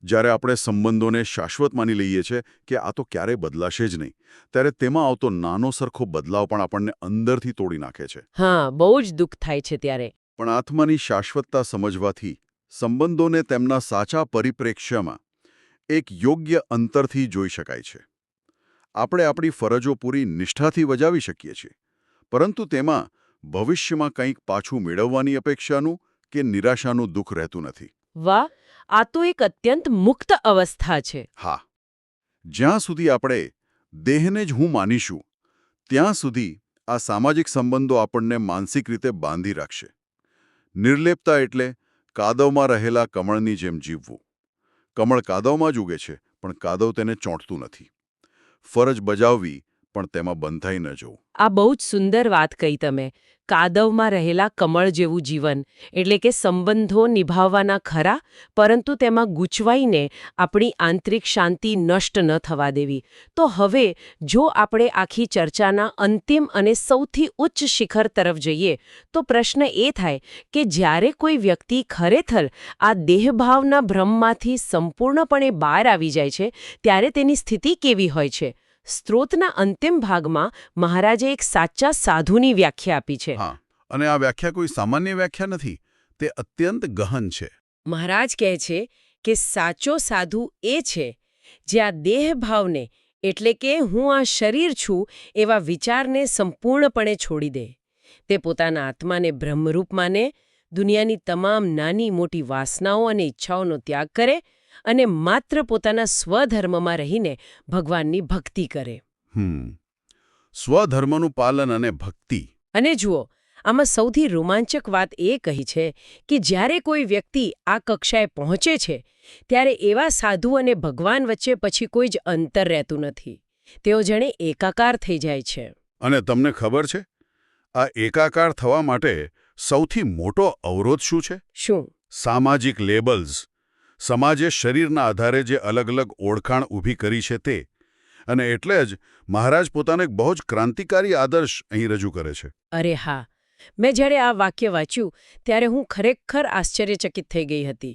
S1: જ્યારે આપણે સંબંધોને શાશ્વત માની લઈએ છીએ કે આ તો ક્યારેય બદલાશે જ નહીં, ત્યારે તેમાં આવતો નાનો સરખો બદલાવ પણ આપણને અંદરથી તોડી નાખે છે.
S2: હા, બહુ જ દુઃખ થાય છે ત્યારે.
S1: પણ આત્માની શાશ્વતતા સમજવાથી સંબંધોને તેમના સાચા પરિપ્રેક્ષ્યમાં એક યોગ્ય અંતરથી જોઈ શકાય છે. આપણે આપણી ફરજો પૂરી નિષ્ઠાથી બજાવી શકીએ છીએ, પરંતુ તેમાં ભવિષ્યમાં કંઈક પાછું મેળવવાની અપેક્ષાનું કે નિરાશાનું દુઃખ રહેતું નથી.
S2: વાહ, આ તો એક અત્યંત મુક્ત અવસ્થા છે.
S1: હા, જ્યાં સુધી આપણે દેહને જ હું માનીશું, ત્યાં સુધી આ સામાજિક સંબંધો આપણને માનસિક રીતે બાંધી રાખશે. નિર્લેપતા એટલે કાદવમાં રહેલા કમળની જેમ જીવવું. કમળ કાદવમાં જ ઉગે છે, પણ કાદવ તેને ચોંટતું નથી. ફરજ બજાવવી, પણ તેમાં બંધાઈ ન જવું.
S2: આ બહુ જ સુંદર વાત કહી તમે. કાદવમાં રહેલા કમળ જેવું જીવન, એટલે કે સંબંધો નિભાવવાના ખરા, પરંતુ તેમાં ગૂંચવાઈને આપણી આંતરિક શાંતિ નષ્ટ ન થવા દેવી. તો હવે જો આપણે આખી ચર્ચાના અંતિમ અને સૌથી ઉચ્ચ શિખર તરફ જઈએ, તો પ્રશ્ન એ થાય કે જ્યારે કોઈ વ્યક્તિ ખરેખર આ દેહભાવના ભ્રમમાંથી સંપૂર્ણપણે બહાર આવી જાય છે, ત્યારે તેની સ્થિતિ કેવી હોય છે? સ્ત્રોતના અંતિમ ભાગમાં મહારાજે એક સાચા સાધુની વ્યાખ્યા આપી છે.
S3: હા, અને આ વ્યાખ્યા કોઈ સામાન્ય વ્યાખ્યા નથી. તે અત્યંત ગહન છે.
S2: મહારાજ કહે છે કે સાચો સાધુ એ છે જે આ દેહભાવને એટલે કે હું આ શરીર છું એવા વિચારને સંપૂર્ણપણે છોડી દે. તે પોતાના આત્માને બ્રહ્મરૂપ માને, દુનિયાની તમામ નાની મોટી વાસનાઓ અને ઈચ્છાઓનો ત્યાગ કરે અને માત્ર પોતાના સ્વધર્મમાં રહીને ભગવાનની ભક્તિ કરે.
S3: સ્વધર્મનું પાલન અને ભક્તિ.
S2: અને જુઓ, આમાં સૌથી રોમાંચક વાત એ કહી છે કે જ્યારે કોઈ વ્યક્તિ આ કક્ષાએ પહોંચે છે ત્યારે એવા સાધુ અને ભગવાન વચ્ચે પછી કોઈ જ અંતર રહેતું નથી. તેઓ જાણે એકાકાર થઈ જાય છે.
S3: અને તમને ખબર છે, આ એકાકાર થવા માટે સૌથી મોટો અવરોધ શું છે?
S2: શું?
S3: સામાજિક લેબલ્સ. સમાજે શરીરના આધારે જે અલગ અલગ ઓળખાણ ઊભી કરી છે તે. અને એટલે જ મહારાજ પોતાને એક બહુ જ ક્રાંતિકારી આદર્શ અહીં રજૂ કરે છે.
S2: અરે હા, મેં જ્યારે આ વાક્ય વાંચ્યું ત્યારે હું ખરેખર આશ્ચર્યચકિત થઈ ગઈ હતી.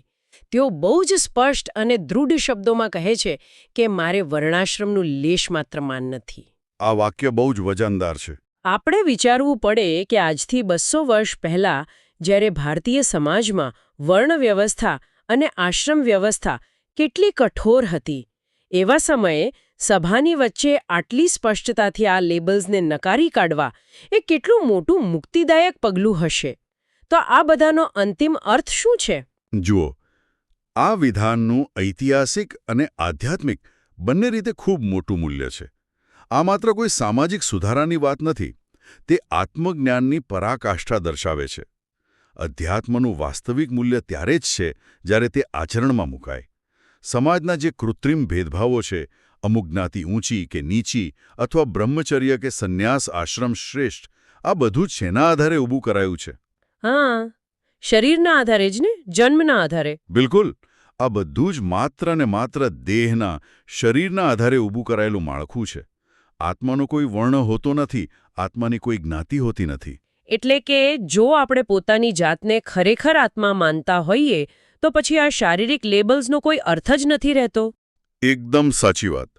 S2: તેઓ બહુ જ સ્પષ્ટ અને દૃઢ શબ્દોમાં કહે છે કે મારે વર્ણાશ્રમનું લેશ માત્ર માન નથી.
S3: આ વાક્ય બહુ જ વજનદાર છે.
S2: આપણે વિચારવું પડે કે આજથી 200 વર્ષ પહેલાં જ્યારે ભારતીય સમાજમાં વર્ણ વ્યવસ્થા અને આશ્રમ વ્યવસ્થા કેટલી કઠોર હતી, એવા સમયે સભાની વચ્ચે આટલી સ્પષ્ટતાથી આ લેબલ્સને નકારી કાઢવા એ કેટલું મોટું મુક્તિદાયક પગલું હશે. તો આ બધાનો અંતિમ અર્થ શું છે?
S3: જુઓ, આ વિધાનનું ઐતિહાસિક અને આધ્યાત્મિક બંને રીતે ખૂબ મોટું મૂલ્ય છે. આ માત્ર કોઈ સામાજિક સુધારાની વાત નથી. તે આત્મજ્ઞાનની પરાકાષ્ઠા દર્શાવે છે. અધ્યાત્મનું વાસ્તવિક મૂલ્ય ત્યારે જ છે જ્યારે તે આચરણમાં મુકાય. સમાજના જે કૃત્રિમ ભેદભાવો છે, અમુક જ્ઞાતિ ઊંચી કે નીચી અથવા બ્રહ્મચર્ય કે સંન્યાસ આશ્રમ શ્રેષ્ઠ, આ બધું જ શેના આધારે ઊભું કરાયું છે?
S2: હા, શરીરના આધારે જ ને, જન્મના આધારે.
S3: બિલકુલ. આ બધું જ માત્ર ને માત્ર દેહના, શરીરના આધારે ઊભું કરાયેલું માળખું છે. આત્માનો કોઈ વર્ણ હોતો નથી, આત્માની કોઈ જ્ઞાતિ હોતી નથી.
S2: એટલે કે જો આપણે પોતાની જાતને ખરેખર આત્મા માનતા હોઈએ તો પછી આ શારીરિક લેબલ્સનો કોઈ અર્થ જ નથી રહેતો.
S3: એકદમ સાચી વાત.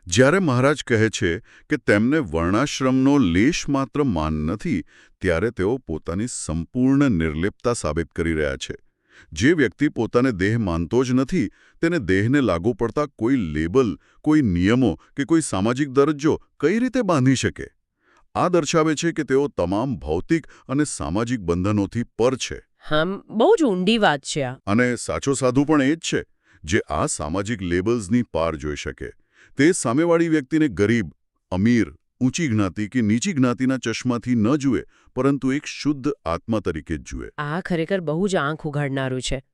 S3: જ્યારે મહારાજ કહે છે કે તેમને વર્ણાશ્રમનો લેશ માત્ર માન નથી, ત્યારે તેઓ પોતાની સંપૂર્ણ નિર્લિપ્તતા સાબિત કરી રહ્યા છે. જે વ્યક્તિ પોતાને દેહ માનતો જ નથી, તેને દેહને લાગુ પડતા કોઈ લેબલ, કોઈ નિયમો કે કોઈ સામાજિક દરજ્જો કઈ રીતે બાંધી શકે? આ દર્શાવે છે કે તેઓ તમામ ભૌતિક અને સામાજિક બંધનોથી પર છે.
S2: બહુ જ ઊંડી વાત છે આ.
S3: અને સાચો સાધુ પણ એ જ છે જે આ સામાજિક લેબલ્સની પાર જોઈ શકે. તે સામેવાળી વ્યક્તિને ગરીબ, અમીર, ઊંચી જ્ઞાતિ કે નીચી જ્ઞાતિના ચશ્માથી ન જુએ, પરંતુ એક શુદ્ધ આત્મા તરીકે જ જુએ.
S2: આ ખરેખર બહુ જ આંખ ઉઘાડનારું છે.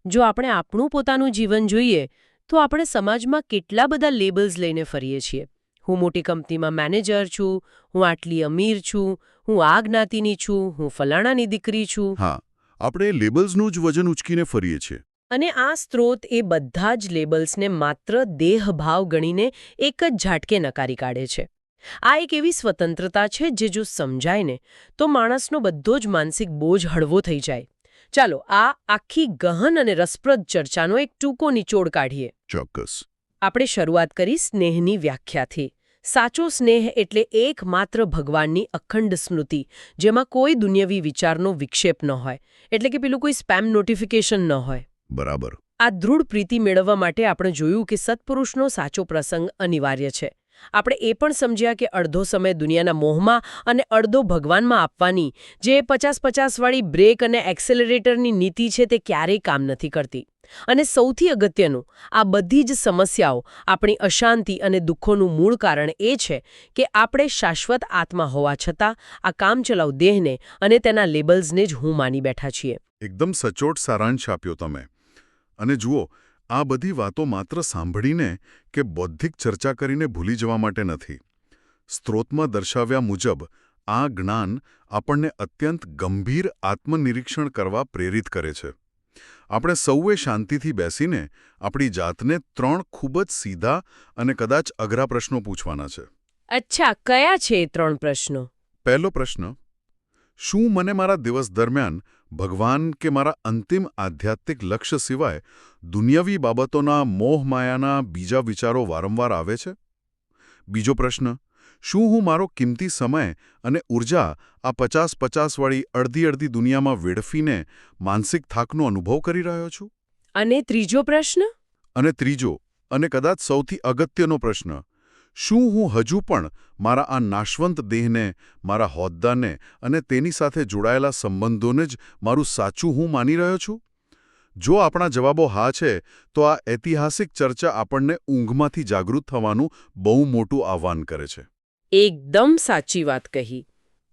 S2: જો આપણે આપણું પોતાનું જીવન જોઈએ તો આપણે સમાજમાં કેટલા બધા લેબલ્સ લઈને ફરીએ છીએ. હું મોટી કંપનીમાં મેનેજર છું, હું આટલી અમીર છું, હું આ જ્ઞાતિની છું, હું ફલાણાની દીકરી છું.
S3: હા, આપણે લેબલ્સનું જ વજન ઉચકીને ફરીએ છીએ.
S2: અને આ સ્ત્રોત એ બધા જ લેબલ્સને માત્ર દેહભાવ ગણીને એક જ ઝાટકે નકારી કાઢે છે. આ એક એવી સ્વતંત્રતા છે જે જો સમજાય ને તો માણસનો બધો જ માનસિક બોજ હળવો થઈ જાય. ચાલો આ આખી ગહન અને રસપ્રદ ચર્ચાનો એક ટૂંકો નિચોડ કાઢીએ.
S3: ચોક્કસ.
S2: આપણે શરૂઆત કરી સ્નેહની વ્યાખ્યાથી. સાચો સ્નેહ એટલે એકમાત્ર ભગવાનની અખંડ સ્મૃતિ, જેમાં કોઈ દુન્યવી વિચારનો વિક્ષેપ ન હોય, એટલે કે પેલું કોઈ સ્પેમ નોટિફિકેશન ન હોય.
S3: બરાબર.
S2: આ દૃઢ પ્રીતિ મેળવવા માટે આપણે જોયું કે સત્પુરુષનો સાચો પ્રસંગ અનિવાર્ય છે. આપણે એ પણ સમજ્યા કે અડધો સમય દુનિયાના મોહમાં અને અડધો ભગવાનમાં આપવાની જે 50-50 વાળી બ્રેક અને એક્સેલરેટરની નીતિ છે તે ક્યારેય કામ નથી કરતી. અને સૌથી અગત્યનું, આ બધી જ સમસ્યાઓ, આપણી અશાંતિ અને દુઃખોનું મૂળ કારણ એ છે કે આપણે શાશ્વત આત્મા હોવા છતાં આ કામચલાઉ દેહને અને તેના લેબલ્સને જ હું માની બેઠા છીએ.
S3: એકદમ સચોટ સારાંશ આપ્યો તમે. અને જુઓ, આ બધી વાતો માત્ર સાંભળીને કે બૌદ્ધિક ચર્ચા કરીને ભૂલી જવા માટે નથી. સ્ત્રોતમાં દર્શાવ્યા મુજબ આ જ્ઞાન આપણને અત્યંત ગંભીર આત્મનિરીક્ષણ કરવા પ્રેરિત કરે છે. આપણે સૌએ શાંતિથી બેસીને આપણી જાતને 3 ખૂબ જ સીધા અને કદાચ અઘરા પ્રશ્નો પૂછવાના છે.
S2: અચ્છા, કયા છે એ 3 પ્રશ્નો?
S3: પહેલો પ્રશ્ન: શું મને મારા દિવસ દરમિયાન ભગવાન કે મારા અંતિમ આધ્યાત્મિક લક્ષ્ય સિવાય દુનિયાવી બાબતોના મોહમાયાના બીજા વિચારો વારંવાર આવે છે? બીજો પ્રશ્ન, શું હું મારો કિંમતી સમય અને ઊર્જા આ 50-50 વાળી અડધી દુનિયામાં વેડફીને માનસિક થાકનો અનુભવ કરી રહ્યો છું?
S2: અને ત્રીજો પ્રશ્ન?
S3: અને ત્રીજો, અને કદાચ સૌથી અગત્યનો પ્રશ્ન, શું હું હજુ પણ મારા આ નાશવંત દેહને, મારા હોદ્દાને અને તેની સાથે જોડાયેલા સંબંધોને જ મારું સાચું હું માની રહ્યો છું? જો આપણા જવાબો હા છે, તો આ ઐતિહાસિક ચર્ચા આપણને ઊંઘમાંથી જાગૃત થવાનું બહુ મોટું આહ્વાન કરે છે.
S2: એકદમ સાચી વાત કહી.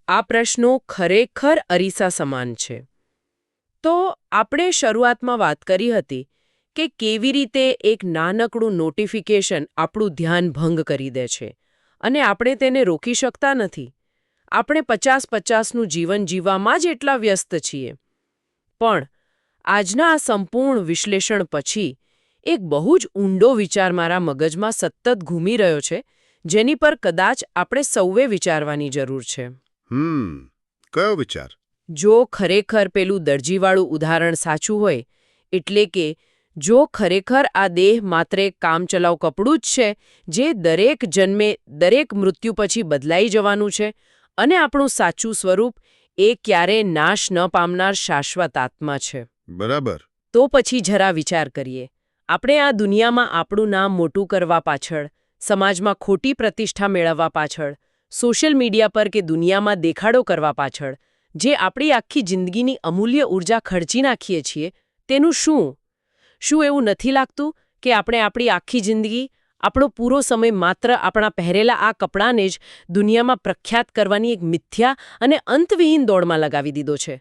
S2: આ પ્રશ્નો ખરેખર અરીસા સમાન છે. તો આપણે શરૂઆતમાં વાત કરી હતી કે કેવી રીતે એક નાનકડું નોટિફિકેશન આપણું ધ્યાન ભંગ કરી દે છે અને આપણે તેને રોકી શકતા નથી. આપણે 50-50નું જીવન જીવવામાં જ એટલા વ્યસ્ત છીએ. પણ આજના આ સંપૂર્ણ વિશ્લેષણ પછી એક બહુ જ ઊંડો વિચાર મારા મગજમાં સતત ઘૂમી રહ્યો છે, જેની પર કદાચ આપણે સૌએ વિચારવાની જરૂર છે.
S3: કયો વિચાર?
S2: જો ખરેખર પેલું દરજીવાળું ઉદાહરણ સાચું હોય, એટલે કે જો ખરેખર આ દેહ માત્ર એક કામચલાઉ કપડું જ છે જે દરેક જન્મે દરેક મૃત્યુ પછી બદલાઈ જવાનું છે અને આપણું સાચું સ્વરૂપ એ ક્યારેય નાશ ન પામનાર શાશ્વત આત્મા છે.
S3: બરાબર.
S2: તો પછી જરા વિચાર કરીએ. આપણે આ દુનિયામાં આપણું નામ મોટું કરવા પાછળ, સમાજમાં ખોટી પ્રતિષ્ઠા મેળવવા પાછળ, સોશિયલ મીડિયા પર કે દુનિયામાં દેખાડો કરવા પાછળ જે આપણી આખી જિંદગીની અમૂલ્ય ઊર્જા ખર્ચી નાખીએ છીએ, તેનું શું? શું એવું નથી લાગતું કે આપણે આપણી આખી જિંદગી, આપણો પૂરો સમય માત્ર આપણા પહેરેલા આ કપડાને જ દુનિયામાં પ્રખ્યાત કરવાની એક મિથ્યા અને અંતવિહીન દોડમાં લગાવી દીધો છે?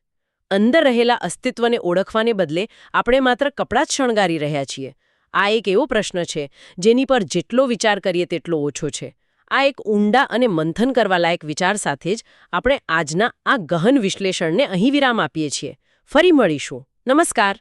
S2: અંદર રહેલા અસ્તિત્વને ઓળખવાને બદલે આપણે માત્ર કપડાં જ શણગારી રહ્યા છીએ. આ એક એવો પ્રશ્ન છે જેની પર જેટલો વિચાર કરીએ તેટલો ઓછો છે. આ એક ઊંડા અને મંથન કરવા લાયક વિચાર સાથે જ આપણે આજના આ ગહન વિશ્લેષણને અહીં વિરામ આપીએ છીએ. ફરી મળીશું. નમસ્કાર.